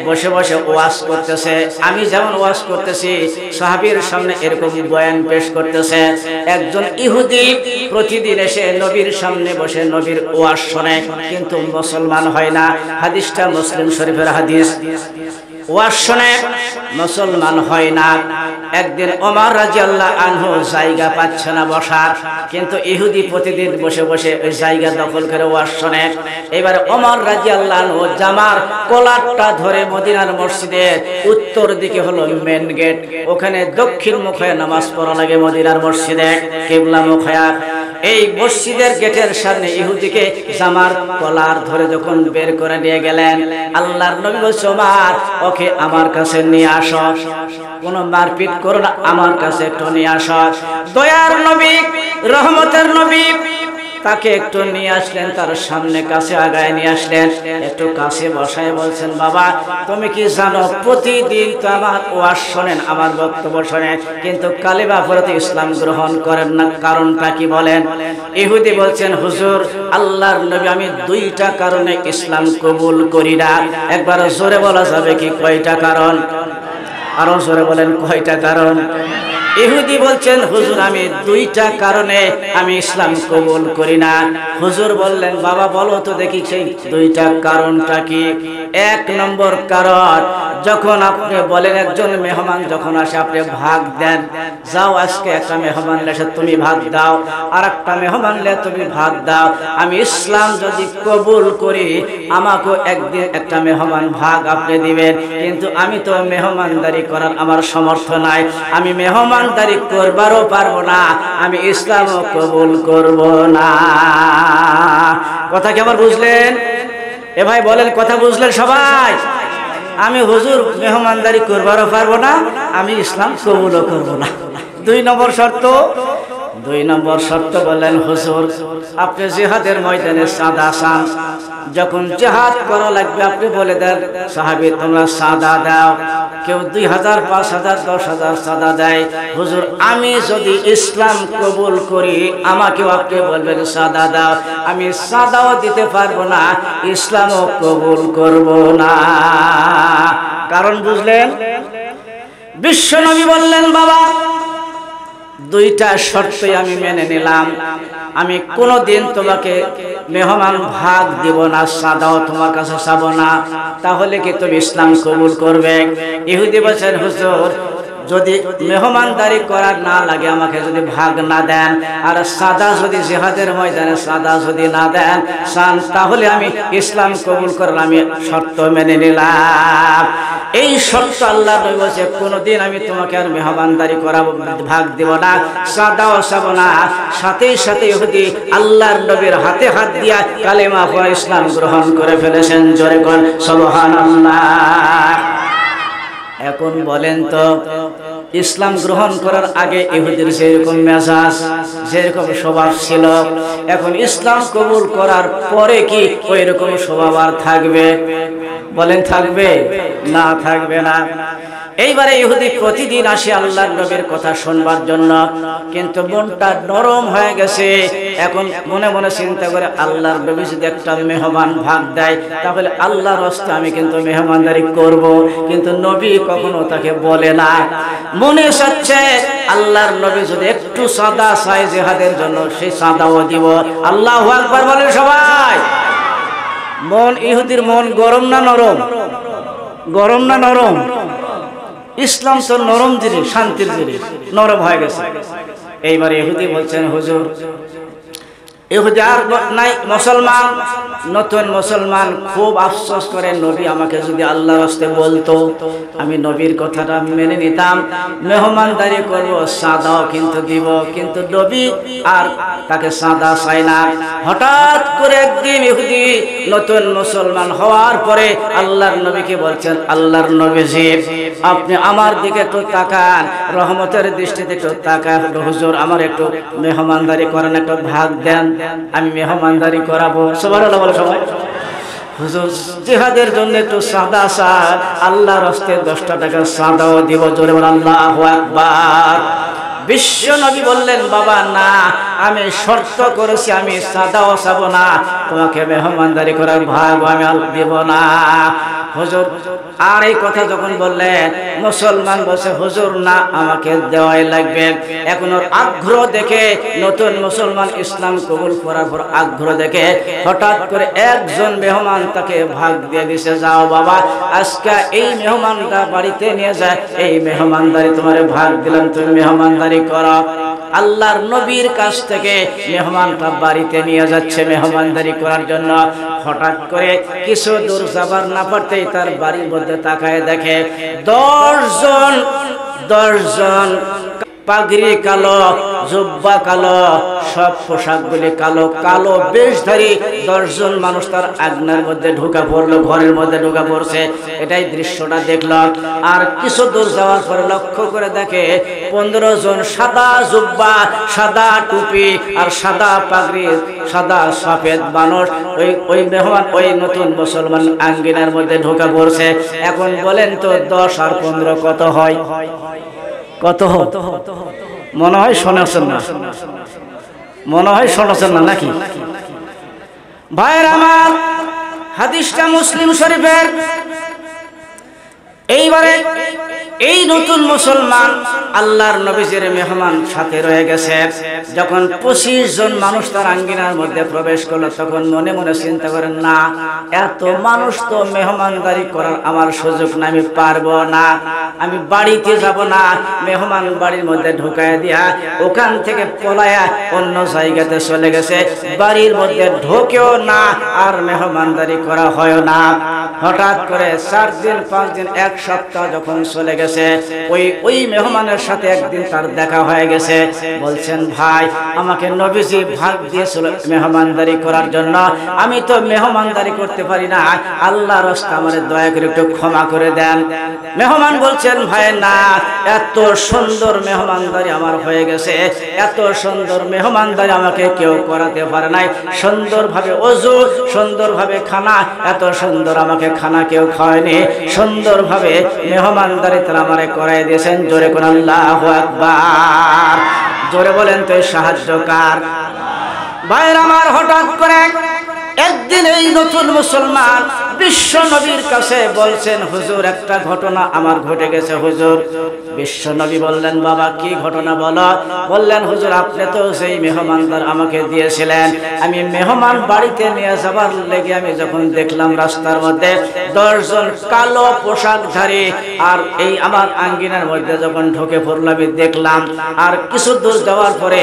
বসে বসে ওয়াজ করতেছে। আমি যেমন ওয়াজ করতেছি, সাহাবীর সামনে এরকম বয়ান পেশ করতেছে। একজন ইহুদি প্রতিদিন এসে নবীর সামনে বসে নবীর ওয়াজ শোনে, কিন্তু মুসলমান হয় না। হাদিসটা মুসলিম শরীফের হাদিস। ওয়াজ শুনে মুসলমান হয় না। একদিন ওমর রাদিয়াল্লাহু আনহু জায়গা পাচ্ছে না বসার, কিন্তু ইহুদি প্রতিদিন বসে বসে ওই জায়গা দখল করে ওয়াজ শুনে। এবারে ওমর রাদিয়াল্লাহু আনহু জামার কলারটা ধরে মদিনার মসজিদের উত্তর দিকে হলো মেন গেট, ওখানে দক্ষিণ মুখে নামাজ পড়া লাগে মদিনার মসজিদে, কিবলা মুখে। এই মসজিদের গেটের সামনে ইহুদিকে জামার কলার ধরে যখন বের করে নিয়ে গেলেন, আল্লাহর নবী বলছে, ওমর ওকে আমার কাছে নিয়ে আসো, কোনো মারপিট করো না, আমার কাছে একটু নিয়ে আসো। দয়ার নবী, রহমতের নবী তাকে একটু নিয়ে আসলেন, তার সামনে কাছে আগায় নিয়ে আসলেন, একটু কাছে বসায় বলছেন, বাবা তুমি কি জানো প্রতিদিন তো আমার ওয়াজ শোনেন, আমার বক্তব্য শোনেন, কিন্তু কালিমা পড়তে ইসলাম গ্রহণ করেন না, কারণটা কি বলেন? ইহুদি বলছেন, হুজুর আল্লাহর নবী আমি দুইটা কারণে ইসলাম কবুল করি না। একবার জোরে বলা যাবে কি কয়টা কারণ? আরো জোরে বলেন, কয়টা কারণ? ইহুদি বলছেন, হুজুর আমি দুইটা কারণে আমি ইসলাম কবুল করি না। হুজুর বললেন, বাবা বলো তো দেখি সেই দুইটা কারণটা কি? এক নম্বর কারণ, যখন আপনি বলেন একজন মেহমান যখন আসে আপনি ভাগ দেন, যাও আজকে একটা মেহমান এসে তুমি ভাগ দাও, আর একটা মেহমান লে তুমি ভাগ দাও। আমি ইসলাম যদি কবুল করি আমাকেও একদিন একটা মেহমান ভাগ আপনি দিবেন, কিন্তু আমি তো মেহমানদারি করার আমার সামর্থ্য নাই, আমি মেহমানদারি করবারও পারবো না, আমি ইসলামও কবুল করব না। কথা কি আবার বুঝলেন? এ ভাই বলেন, কথা বুঝলেন সবাই? আমি হুজুর মেহমানদারি করবারও পারবো না, আমি ইসলাম কবুলও করব না। দুই নম্বর শর্ত বললেন, হুজুর আপনি জিহাদের ময়দানে সাদা চান, যখন জিহাদ করা লাগবে আপনি বলে দেন, সাহাবী তোমরা সাদা দাও। কেউ 2000, 5000, 10,000 সাদা দেয়। হুজুর আমি যদি ইসলাম কবুল করি আমাকেও আপনি বলবেন সাদা দাও, আমি সাদাও দিতে পারবো না, ইসলামও কবুল করব না। কারণ বুঝলেন? বিশ্ব নবী বললেন, বাবা দুইটা শর্তই আমি মেনে নিলাম, আমি কোনোদিন তোমাকে মেহমান ভাগ দিব না, সাদাও তোমার কাছে চাবো না, তাহলে কি তুমি ইসলাম কবুল করবে? ইহুদি বলছেন, হুজুর যদি মেহমানদারি করার না লাগে আমাকে যদি ভাগ না দেন, আর সাদা যদি জিহাদের ময়দানে সাদা যদি না দেন চান, তাহলে আমি ইসলাম কবুল করলাম, আমি শর্ত মেনে নিলাম। এই শর্ত আল্লাহ নবী বলেছে, কোনোদিন আমি তোমাকে আর মেহমানদারি করাবো, ভাগ দিব না, সাদাও চাব না। সাথে সাথে ইহুদি আল্লাহর নবীর হাতে হাত দিয়া কালেমা পড়ে ইসলাম গ্রহণ করে ফেলেছেন। জোরে কোন সুবহানাল্লাহ। এখন বলেন তো, ইসলাম গ্রহণ করার আগে ইহুদির যেরকম মেজাজ, যেরকম স্বভাব ছিল, এখন ইসলাম কবুল করার পরে কি ওই রকম স্বভাব আর থাকবে? বলেন থাকবে? না, থাকবে না। এইবারে ইহুদি প্রতিদিন আসে আল্লাহর নবীর কথা শুনবার জন্য, কিন্তু মনটা নরম হয়ে গেছে। এখন মনে মনে চিন্তা করে, আল্লাহর নবী যদি একটা মেহমান ভাগ দেয় তাহলে আল্লাহর রাস্তে আমি কিন্তু মেহমানদারি করব, কিন্তু নবী কখনো তাকে বলে না। মনে চাচ্ছে আল্লাহর নবী যদি একটু সাদা চায় জিহাদের জন্য, সেই সাদাও দিব। আল্লাহু আকবার বলেন সবাই। মন, ইহুদির মন গরম না নরম? গরম না নরম? ইসলাম তো নরম জিনিস, শান্তির জিনিস, নরম হয়ে গেছে। এইবারে ইহুদি বলছেন, হুজুর ইহুদি আর নাই, মুসলমান, নতুন মুসলমান, খুব আফসোস করে, নবী আমাকে যদি আল্লাহর রাস্তে বলতো আমি নবীর কথাটা মেনে নিতাম, মেহমানদারি করব, সাদাও কিন্তু দিব, কিন্তু নবী আর তাকে সাদা চাই না। হঠাৎ করে একদিন ইহুদি নতুন মুসলমান হওয়ার পরে আল্লাহর নবীকে বলছেন, আল্লাহর নবীজি আপনি আমার দিকে একটু তাকান, রহমতের দৃষ্টিতে একটু তাকান, হুজুর আমার একটু মেহমানদারি করেন, একটু ভাগ দেন, আমি মেহমানদারি করাবো। সুবহানাল্লাহ বলে সবাই। হুজুর জিহাদের জন্য একটু সাদা চান, আল্লাহর রাস্তায় 10টা টাকা সাদাও দিব। জোরে বলেন আল্লাহু আকবার। বিশ্ব নবী বললেন, বাবা না, আমি শর্ত করেছি আমি সাদাও চাবো না, তোমাকে মেহমানদারি করার ভাগ আমি দেব না। হুজুর আর এই কথা যখন বললেন, মুসলমান বলছে হুজুর না, আমাকে দেওয়াই লাগবে। এখন ওর আগ্রহ দেখে, নতুন মুসলমান ইসলাম কবুল করার পর আগ্রহ দেখে হঠাৎ করে একজন মেহমান তাকে ভাগ দিয়ে দিছে, যাও বাবা আজকে এই মেহমানটা বাড়িতে নিয়ে যায়, এই মেহমানদারি তোমার ভাগ দিলাম, তুমি মেহমানদারি করো। আল্লাহর নবীর কাছ থেকে মেহমানটা বাড়িতে নিয়ে যাচ্ছে মেহমানদারি করার জন্য। হঠাৎ করে কিছু দূর যাবার না পারতেই তার বাড়ির মধ্যে তাকায় দেখে 10 জন পাগড়ি কালো, জুব্বা কালো, সব পোশাকগুলি কালো, কালো বেশধারী 10 জন মানুষ তার আগ্নের মধ্যে ঢোকা পড়লো, ঘরের মধ্যে ঢোকা পড়ছে। এটাই দৃশ্যটা দেখলাম। আর কিছু দূর যাওয়ার পরে লক্ষ্য করে দেখে 15 জন সাদা জুব্বা, সাদা টুপি আর সাদা পাগড়ি, সাদা সফেদ মানুষ ওই মেহমান ওই নতুন মুসলমান আঙ্গিনার মধ্যে ঢোকা পড়ছে। এখন বলেন তো 10 আর 15 কত হয়? কত? মনে হয় শোনাচ্ছেন না, মনে হয় শোনাচ্ছেন না নাকি? ভাইয়ের আমার, হাদিসটা মুসলিম শরীফের। এইবারে এই নতুন মুসলমান আল্লাহর নবীজির মেহমান সাথে রয়ে গেছে। যখন 25 জন মানুষ তার আঙ্গিনার মধ্যে প্রবেশ করলো, তখন মনে মনে চিন্তা করেন, না এত মানুষ তো মেহমানদারি করার আমার সুযোগ না, আমি পারবো না, আমি বাড়িতে যাব না। মেহমান বাড়ির মধ্যে ঢুকায় দিয়া ওখান থেকে পলায়া অন্য জায়গাতে চলে গেছে, বাড়ির মধ্যে ঢোকেও না, আর মেহমানদারি করা হয় না। হঠাৎ করে 4 দিন 5 দিন 1 সপ্তাহ যখন চলে গেছে, ওই মেহমানের সাথে একদিন তার দেখা হয়ে গেছে। বলছেন, ভাই আমাকে নবীজি ভাগ দিয়েছিল মেহমানদারি করার জন্য, আমি তো মেহমানদারি করতে পারি না, আল্লাহর রাস্তায় আমারে দয়া করে একটু ক্ষমা করে দেন। মেহমান বলছেন, ভাই না, এত সুন্দর মেহমানদারি আমার হয়ে গেছে, এত সুন্দর মেহমানদারি আমাকে কেউ করাতে পারে নাই, সুন্দরভাবে ওযু, সুন্দরভাবে খানা, এত সুন্দর আমাকে খানা কেউ খাওয়ায়নি, সুন্দরভাবে মেহমানদারি তারা আমারে করাই দিয়েছেন। জোরে কোন আল্লাহু আকবার, জোরে বলেন তো সাহায্য কার? ভাইয়ের আমার, হঠাৎ করে একদিন এই নতুন মুসলমান বিশ্ব নবীর কাছে বলছেন, হুজুর একটা ঘটনা আমার ঘটে গেছে হুজুর। বিশ্ব নবী বললেন, বাবা কি ঘটনা বলো? বললেন, হুজুর আপনি তো সেই মেহমানদার আমাকে দিয়েছিলেন, আমি মেহমান বাড়িতে নিয়ে যাবার লেগে আমি যখন দেখলাম রাস্তার মধ্যে 10 জন কালো পোশাকধারী, আর এই আমার আঙ্গিনার মধ্যে যখন ঢুকে পড়লাম আমি দেখলাম, আর কিছু দূর যাওয়ার পরে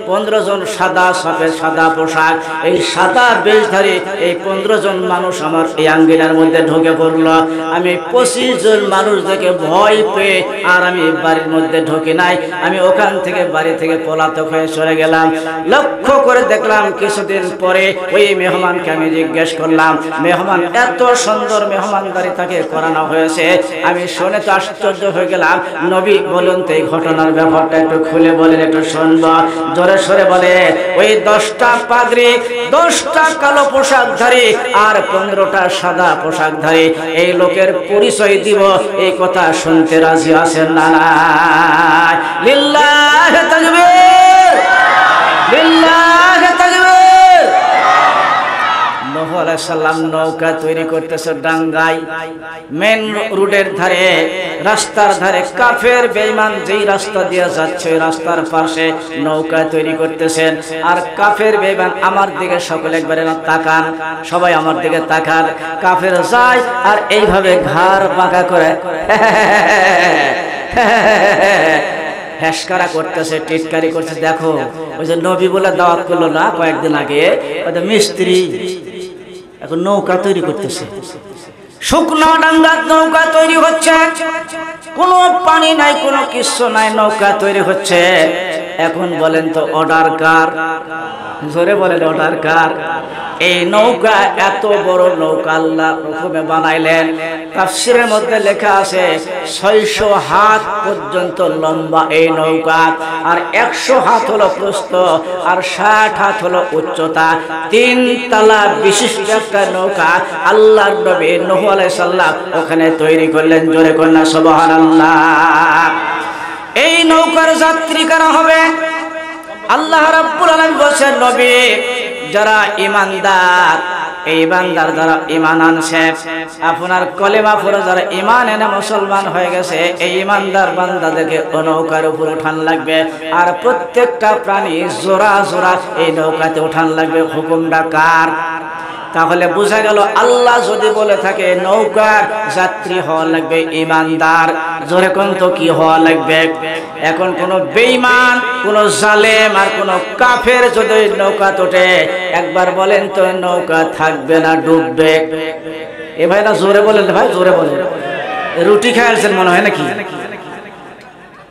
15 জন সাদা সফেদ সাদা পোশাক, এই সাদা বেশধারী এই 15 জন মানুষ আমার এই আঙ্গিনার মধ্যে ঢুকে পড়লো। আমি 25 জন মানুষ দেখে ভয় পেয়ে আর আমি বাড়ির মধ্যে ঢুকি নাই, আমি ওখান থেকে বাড়ি থেকে পলাতক হয়ে চলে গেলাম। লক্ষ্য করে দেখলাম কিছুদিন পরে ওই মেহমানকে আমি জিজ্ঞেস করলাম, মেহমান এত সুন্দর মেহমানদারি তাকে করানো হয়েছে, আমি শুনে তো আশ্চর্য হয়ে গেলাম। নবী বলুন তো এই ঘটনার ব্যাপারটা একটু খুলে বলেন, একটু শুনবো। জোরে সরে বলে, ওই 10টা পাগড়ি, 10টা কালো পোশাকধারী আর 15টা সাদা পোশাকধারী, এই লোকের পরিচয় দিব, এই কথা শুনতে রাজি আছেন না? লিল্লাহি তাকবীর, লিল্লাহি তাকবীর। নূহ আলাইহিস সালাম নৌকা তৈরি করতেছে ডাঙ্গায়, মেন রোডের ধারে, রাস্তার ধারে কাফের বেঈমান যেই রাস্তা দিয়ে যাচ্ছে ওই রাস্তার পাশে নৌকা তৈরি করতেছেন। আর কাফের বেঈমান আমার দিকে সকলে একবারে তাকান, সবাই আমার দিকে তাকান। কাফের যায় আর এইভাবে ঘাড় বাঁকা করে হেসকারা করতেছে, টিটকারি করছে। দেখো ওই যে নবী বলে দাওয়াত করলো না কয়েকদিন আগে, ওই মিস্ত্রি এখন নৌকা তৈরি করতেছে, শুকনো ডাঙ্গার নৌকা তৈরি হচ্ছে, কোনো পানি নাই, কোনো কিছু নাই, নৌকা তৈরি হচ্ছে। এখন বলেন তো অর্ডার কার? জোরে বলেন অর্ডার কার? এই নৌকা, এত বড় নৌকা আল্লাহ হুকুমে বানাইলেন। তাফসীরের মধ্যে লেখা আছে 600 হাত পর্যন্ত লম্বা এই নৌকা, আর 100 হাত হলো প্রস্থ, আর 60 হাত হলো উচ্চতা। 3 তলা বিশিষ্ট একটা নৌকা আল্লাহর নবী নূহ আলাইহিস সালাম ওখানে তৈরি করলেন। জোরে কন্যা সুবহানাল্লাহ। এই নৌকার যাত্রী কারা হবে? আল্লাহ রাব্বুল আলামিন বলেন নবী যারা ঈমানদার এই ইমানদার যারা ঈমান আনছে আপনার কলেমা পড়ে যারা ঈমান এনে মুসলমান হয়ে গেছে এই ঈমানদার বান্দাদেরকে নৌকার উপর উঠান লাগবে আর প্রত্যেকটা প্রাণী জোড়া জোড়া এই নৌকাতে উঠান লাগবে হুকুমটা কার তাহলে বোঝা গেল আল্লাহ যদি বলে থাকে নৌকার যাত্রী হওয়া লাগবে ঈমানদার জোরে কোন তো কি হওয়া লাগবে এখন কোন বেঈমান কোন জালেম আর কোন কাফের যদি নৌকা তোটে একবার বলেন তো নৌকা থাকবে না ডুববে এ ভাইরা জোরে বলেন ভাই জোরে বলেন রুটি খাইছেন মনে হয় নাকি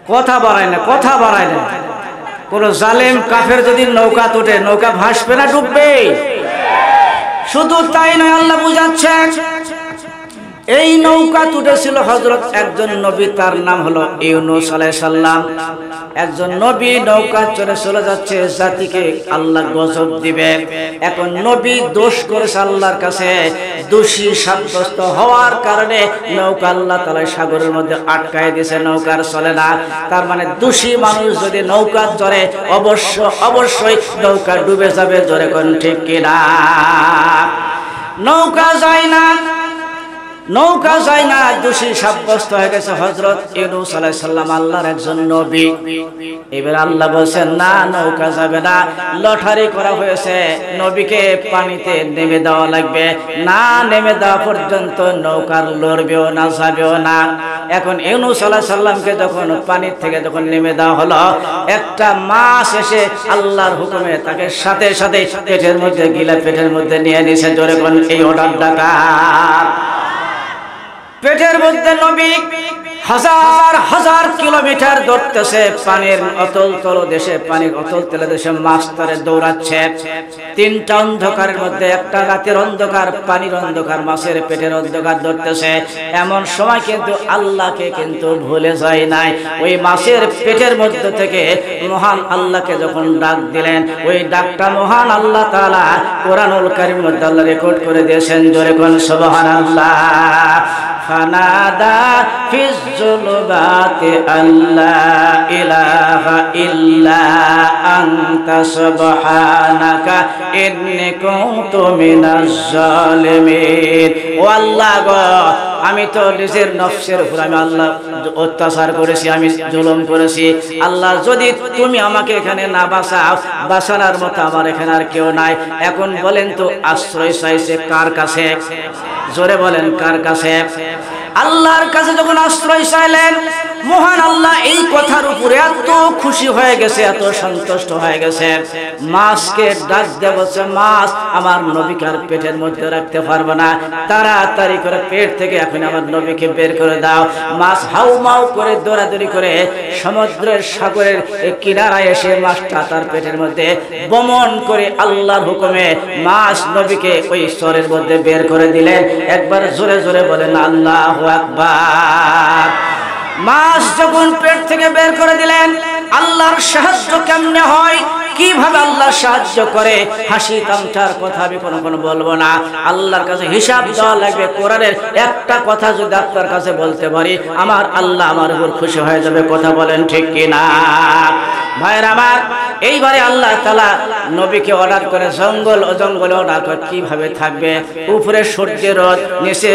কথা বাড়ায় না কথা বাড়ায় না কোন জালেম কাফের যদি নৌকা তোটে নৌকা ভাসবে না ডুববে শুধু তাই নয় আল্লাহ বুঝাচ্ছেন এই নৌকা তুটেছিল হযরত একজন নবী তার নাম হলো ইউনূস আলাইহিস সালাম একজন নবী নৌকা চড়ে চলে যাচ্ছে জাতিকে আল্লাহ গজব দিবে এখন নবী দোষ করেছে আল্লাহর কাছে দোষী সাব্যস্ত হওয়ার কারণে নৌকা আল্লাহ তাআলা সাগরের মধ্যে আটকায় দিয়েছে নৌকার চলে না তার মানে দোষী মানুষ যদি নৌকা চড়ে অবশ্যই নৌকা ডুবে যাবে জোরে কোন ঠিক কিনা নৌকা যায় না দোষী সাব্যস্ত হয়ে গেছে হযরত ইউনূস আলাইহিস সালাম আল্লাহর একজন নবী এবার আল্লাহ বলেন না নৌকা যাবে না লটারি করা হয়েছে নবীকে পানিতে নেমে দেওয়া লাগবে না নেমে দেওয়া পর্যন্ত নৌকার লড়বেও না যাবেও না এখন ইউনূস আলাইহিস সালামকে যখন পানির থেকে যখন নেমে দেওয়া হলো একটা মাছ এসে আল্লাহর হুকুমে তাকে সাথে সাথে পেটের মধ্যে গিলা পেটের মধ্যে নিয়ে নিছে জোরে কোন এই অর্ডার ডাকা পেটের মধ্যে নবী হাজার হাজার কিলোমিটার দৌড়তেছে পানির অতল তলদেশে পানির অতল তলদেশে মাছ তারে দৌড়াচ্ছে তিনটা অন্ধকারের মধ্যে একটা রাতের অন্ধকার পানির অন্ধকার মাছের পেটের অন্ধকার দৌড়তেছে এমন সময় কিন্তু আল্লাহকে কিন্তু ভুলে যায় নাই ওই মাছের পেটের মধ্যে থেকে মহান আল্লাহকে যখন ডাক দিলেন ওই ডাকটা মহান আল্লাহ তাআলা কোরআনুল কারীমের মধ্যে আল্লাহ রেকর্ড করে দিয়েছেন জোরে কোন সুবহানাল্লাহ ফানাদা ফিজ যুলুমাতি আল্লা ইলাহা ইল্লা আনতা সুবহানাকা ইন্নী কুনতু মিনাজ জালিমিন ও আল্লাহ গো আমি তো নিজের নফসের উপর আমি আল্লাহ অত্যাচার করেছি আমি জুলুম করেছি আল্লাহ যদি তুমি আমাকে এখানে না বাঁচাও বাঁচানোর মতো আমার এখানে আর কেউ নাই এখন বলেন তো আশ্রয় চাইছে কার কাছে জোরে বলেন কার কাছে আল্লাহর কাছে যখন আশ্রয় চাইলেন মহান আল্লাহ এই কথার উপরে এত খুশি হয়ে গেছে এত সন্তুষ্ট হয়ে গেছে মাছকে ডাক দিয়ে বলছে মাছ আমার নবীকে আর পেটের মধ্যে রাখতে পারবে না তাড়াতাড়ি করে পেট থেকে এখন আমার নবীকে বের করে দাও মাছ হাউমাউ করে দৌড়াদৌড়ি করে সমুদ্রের সাগরের কিনারায় এসে মাছটা তার পেটের মধ্যে বমন করে আল্লাহর হুকুমে মাছ নবীকে ওই স্তরের মধ্যে বের করে দিলেন একবার জোরে জোরে বলেন আল্লাহু আকবার মাছ যখন পেট থেকে বের করে দিলেন আল্লাহর সাহায্য কেমনে হয় কিভাবে আল্লাহ সাহায্য করে হাসি তামচার কথা আমি কোনো বলবো না আল্লাহর কাছে হিসাব দেওয়া লাগবে কোরআনের একটা কথা যদি আপনার কাছে বলতে পারি আমার আল্লাহ আমার উপর খুশি হয়ে যাবে কথা বলেন ঠিক কিনা ভাইরা আমার এইবারে আল্লাহ তাআলা নবীকে অর্ডার করে জঙ্গলে অর্ডার করে কিভাবে থাকবে উপরে সূর্যের রোদ নিচে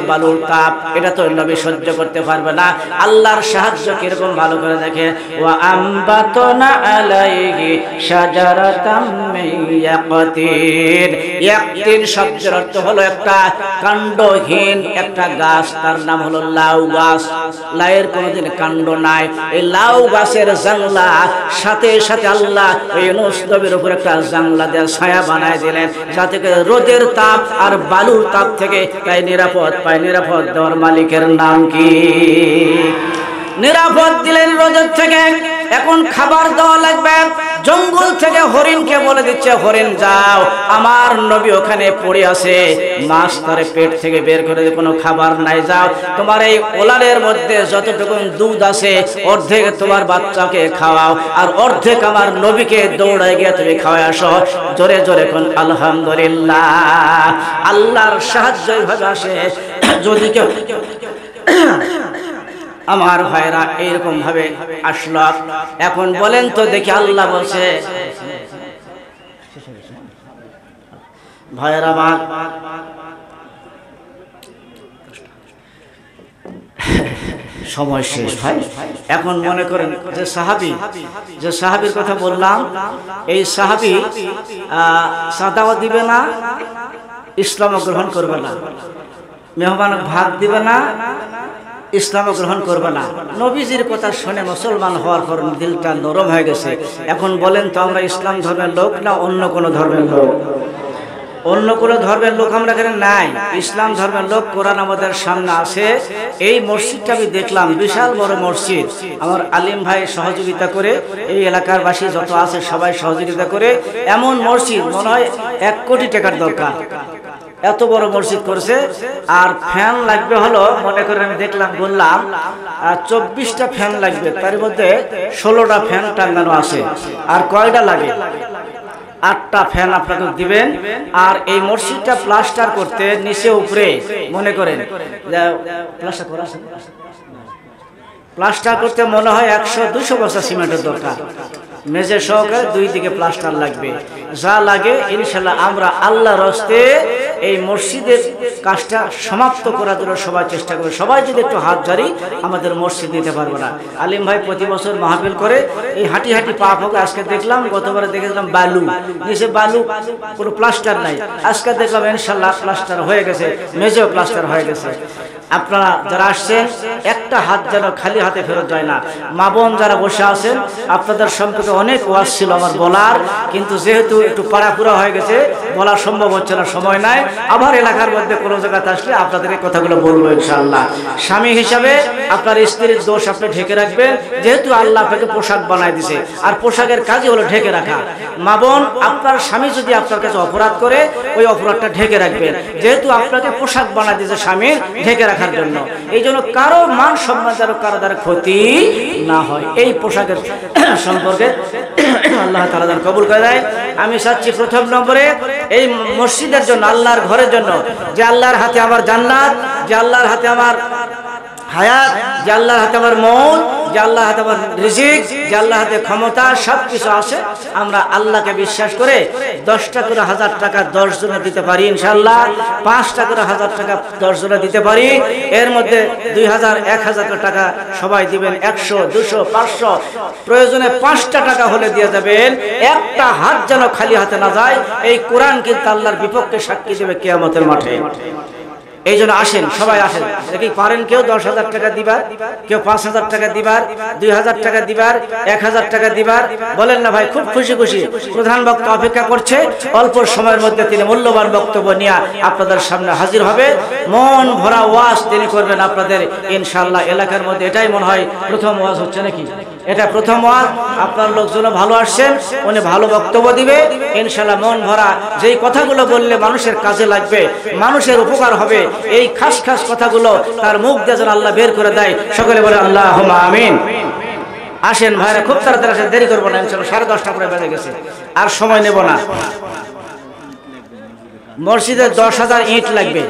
বালুর তাপ এটা তো নবী সহ্য করতে পারবে না আল্লাহর সাহায্য কিরকম ভালো করে দেখে ওয়া আম্বাতনা আলাইহি শাজারাতাম মিন ইয়াকতিন ইয়াকতিন শব্দের অর্থ হলো একটা কাণ্ডহীন একটা গাছ তার নাম হলো লাউ গাছ লাউয়ের কোনোদিন কাণ্ড নাই এই লাউ গাছের জাংলা সাথে সাথে আল্লাহ ইউনূস নবীর উপর একটা জাংলা দিয়ে ছায়া বানায় দিলেন যাতে করে রোদের তাপ আর বালুর তাপ থেকে তাই নিরাপদ পায় নিরাপদ দেওয়ার মালিকের নাম কি নিরাপদ দিলেন রোদের থেকে এখন খাবার দেওয়া লাগবে জঙ্গল থেকে হরিণকে বলে দিচ্ছে হরিণ যাও আমার নবী ওখানে পড়ে আছে মাছ তার পেট থেকে বের করে কোনো খাবার নাই যাও তোমার এই ওলানের মধ্যে যতটুকু দুধ আছে অর্ধেক তোমার বাচ্চাকে খাওয়াও আর অর্ধেক আমার নবীকে দৌড়ায় গিয়ে তুমি খাওয়ায় আসো জোরে জোরে কোন আলহামদুলিল্লাহ আল্লাহর সাহায্য এইভাবে আসে যদি কেউ আমার ভাইরা এইরকম ভাবে আসলো। এখন বলেন তো দেখি, আল্লাহ বলছে ভাইরা আমার সময় শেষ ভাই। এখন মনে করেন যে সাহাবীর কথা বললাম, এই সাহাবী সাদাও দিবে না, ইসলাম গ্রহণ করবে না, মেহমান ভাত দিবে না, ইসলাম গ্রহণ করবে না। নবীজির কথা শুনে মুসলমান হওয়ার পর দিলটা নরম হয়ে গেছে। এখন বলেন তো আমরা ইসলাম ধর্মের লোক না অন্য কোনো ধর্মের লোক? অন্য কোনো ধর্মের লোক আমরা এখানে নাই, ইসলাম ধর্মের লোক। কোরআন আমাদের সামনে আছে। এই মসজিদটা আমি দেখলাম, বিশাল বড় মসজিদ। আমার আলিম ভাই সহযোগিতা করে, এই এলাকার বাসী যত আছে সবাই সহযোগিতা করে এমন মসজিদ মনে হয় 1 কোটি টাকার দরকার, এত বড় মসজিদ করছে। আর ফ্যান লাগবে হলো, মনে করেন আমি দেখলাম বললাম 24টা ফ্যান লাগবে, তার মধ্যে 16টা ফ্যান টাঙানো আছে। আর কয়টা লাগে? 8টা ফ্যান আপনাকে দিবেন। আর এই মসজিদটা প্লাস্টার করতে নিচে উপরে মনে করেন প্লাস্টার করতে মনে হয় 100-200 বস্তা সিমেন্টের দরকার। মেঝে সহকারে 2 দিকে প্লাস্টার লাগবে। যা লাগে ইনশাল্লাহ আমরা আল্লাহর হস্তে এই মসজিদের কাজটা সমাপ্ত করার জন্য সবাই চেষ্টা করবে। সবাই যদি একটু হাত জারি আমাদের মসজিদ দিতে পারবো না। আলিম ভাই প্রতি বছর মাহফিল করে, এই হাঁটি হাঁটি পা হোক। আজকে দেখলাম, গতবারে দেখেছিলাম বালু, নিচে বালু, কোনো প্লাস্টার নাই। আজকে দেখলাম ইনশাল্লাহ প্লাস্টার হয়ে গেছে, মেঝেও প্লাস্টার হয়ে গেছে। আপনারা যারা আসছেন একটা হাত যেন খালি হাতে ফেরত যায় না। মা বোন যারা বসে আছেন, আপনাদের সম্পর্কে অনেক ওয়াজ ছিল আমার বলার, কিন্তু যেহেতু একটু পাড়াপুরা হয়ে গেছে বলা সম্ভব হচ্ছে না, সময় নাই। আবার এলাকার মধ্যে কোনো জায়গাতে আসলে আপনাদের এই কথাগুলো বলবো ইনশাআল্লাহ। স্বামী হিসাবে আপনার স্ত্রীর দোষ আপনি ঢেকে রাখবেন, যেহেতু আল্লাহ আপনাকে পোশাক বানায় দিছে, আর পোশাকের কাজই হলো ঢেকে রাখা। মা বোন, আপনার স্বামী যদি আপনার কাছে অপরাধ করে, ওই অপরাধটা ঢেকে রাখবেন, যেহেতু আপনাকে পোশাক বানায় দিয়েছে স্বামীর ঢেকে রাখার জন্য। এই জন্য কারো মান সম্মান যেন কারো দ্বারা ক্ষতি না হয়, এই পোশাকের সম্পর্কে আল্লাহ তাআলা যেন কবুল করে দেয়। আমি চাচ্ছি প্রথম নম্বরে এই মসজিদের জন্য, আল্লাহর ঘরের জন্য, যে আল্লাহর হাতে আমার জান্নাত, যে আল্লাহর হাতে আমার হায়াত, যে আল্লাহর হাতে আমার মৌত, যে আল্লাহর হাতে আমার রিজিক, যে আল্লাহর হাতে ক্ষমতা, সব কিছু আছে। আমরা আল্লাহকে বিশ্বাস করে 10টা করে 1000 টাকা 10 জনে দিতে পারি ইনশাআল্লাহ। 5টা করে 1000 টাকা 10 জনে দিতে পারি। এর মধ্যে 2000 1000 টাকা সবাই দিবেন, 100 200 500, প্রয়োজনে 5টা টাকা হলে দিয়ে যাবেন। একটা হাত যেন খালি হাতে না যায়। এই কোরআন কিন্তু আল্লাহর বিপক্ষে সাক্ষী দেবে কিয়ামতের মাঠে। এই জন্য আসেন, সবাই আসেন। দেখি পারেন কেউ 10,000 টাকা দিবার, কেউ 5,000 টাকা দিবার, 2,000 টাকা দিবার, 1,000 টাকা দিবার। বলেন না ভাই, খুব খুশি খুশি প্রধান বক্তা অপেক্ষা করছে। অল্প সময়ের মধ্যে তিনি মূল্যবান বক্তব্য নিয়ে আপনাদের সামনে হাজির হবে। মন ভরা ওয়াজ তিনি করবেন আপনাদের ইনশাআল্লাহ। এলাকার মধ্যে এটাই মনে হয় প্রথম ওয়াজ হচ্ছে নাকি? এটা প্রথম ওয়াজ। আপনার লোকজন ভালো আসছেন, উনি ভালো বক্তব্য দিবে ইনশাআল্লাহ। মন ভরা যেই কথাগুলো বললে মানুষের কাজে লাগবে, মানুষের উপকার হবে, এই খাস খাস কথাগুলো তার মুখ দিয়ে যেন আল্লাহ বের করে দেয়। সকলে বলে আল্লাহুম্মা আমিন। আসেন ভাইরা, খুব তাড়াতাড়ি আসেন, দেরি করবো না ইনশাআল্লাহ। 10:30 করে বেজে গেছে, আর সময় নেব না। মসজিদে 10,000 ইট লাগবে।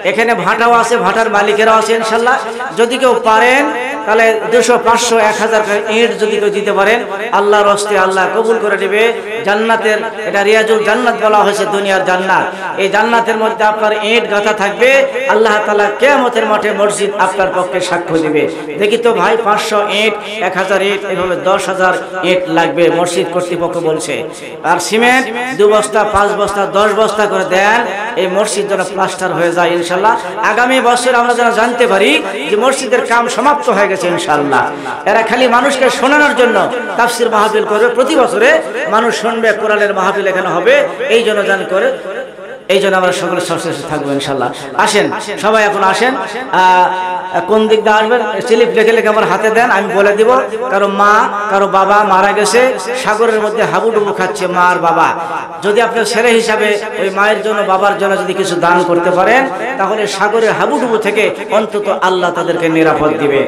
এখানে ভাটাও আছে, ভাটার মালিকেরাও আছে ইনশাআল্লাহ। যদি কেউ পারেন তাহলে 200 500 1000 ইট যদি কেউ দিতে পারেন, আল্লাহর হস্তে আল্লাহ কবুল করে নেবে। জান্নাতের, এটা রিয়াজুল জান্নাত বলা হয়েছে, দুনিয়ার জান্নাত। এই জান্নাতের মধ্যে আপনার ইট গাঁথা থাকবে। আল্লাহ তাআলা কিয়ামতের মাঠে মসজিদ আপনার পক্ষে সাক্ষ্য দিবে। দেখি তো ভাই, 500 ইট, 1000 ইট, এভাবে 10,000 ইট লাগবে মসজিদ কর্তৃপক্ষ বলছে। আর সিমেন্ট 2 বস্তা 5 বস্তা 10 বস্তা করে দেন, এই মসজিদ যেন প্লাস্টার হয়ে যায় ইনশাআল্লাহ। আগামী বছর আমরা যেন জানতে পারি যে মসজিদের কাম সমাপ্ত হয়ে গেছে ইনশাআল্লাহ। এরা খালি মানুষকে শোনানোর জন্য তাফসীর মাহফিল করবে, প্রতি বছরে মানুষ শুনবে, কোরআনের মাহফিল এখানে হবে। এই জন্য জান করে, এই জন্য আমরা সকলে সচেষ্ট থাকবো ইনশাআল্লাহ। আসেন সবাই, এখন আসেন। কোন দিক দিয়ে আসবেন স্লিপ লিখে লিখে আমার হাতে দেন, আমি বলে দিব। কারো মা, কারো বাবা মারা গেছে, সাগরের মধ্যে হাবুডুবু খাচ্ছে মা আর বাবা। যদি আপনার ছেলে হিসাবে ওই মায়ের জন্য বাবার জন্য যদি কিছু দান করতে পারেন, তাহলে সাগরের হাবুডুবু থেকে অন্তত আল্লাহ তাদেরকে নিরাপদ দিবে।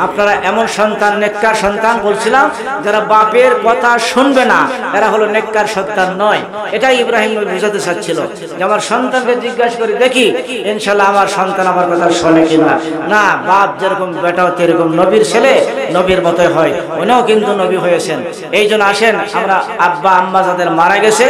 আপনারা এমন সন্তান, নেককার সন্তান বলছিলাম, যারা বাপের কথা শুনবে না, এরা হলো নেককার সন্তান নয়। এটাই ইব্রাহিম নবী বুঝাতে চাচ্ছিল। যেমন আমার সন্তানকে জিজ্ঞাসা করি দেখি ইনশাআল্লাহ আমার সন্তান আমার কথা শোনে কিনা। না, বাপ যেরকম বেটাও তেরকম, নবীর ছেলে নবীর মতোই হয়, উনিও কিন্তু নবী হয়েছেন। এই জন্য আসেন আমরা আব্বা আম্মা যাদের মারা গেছে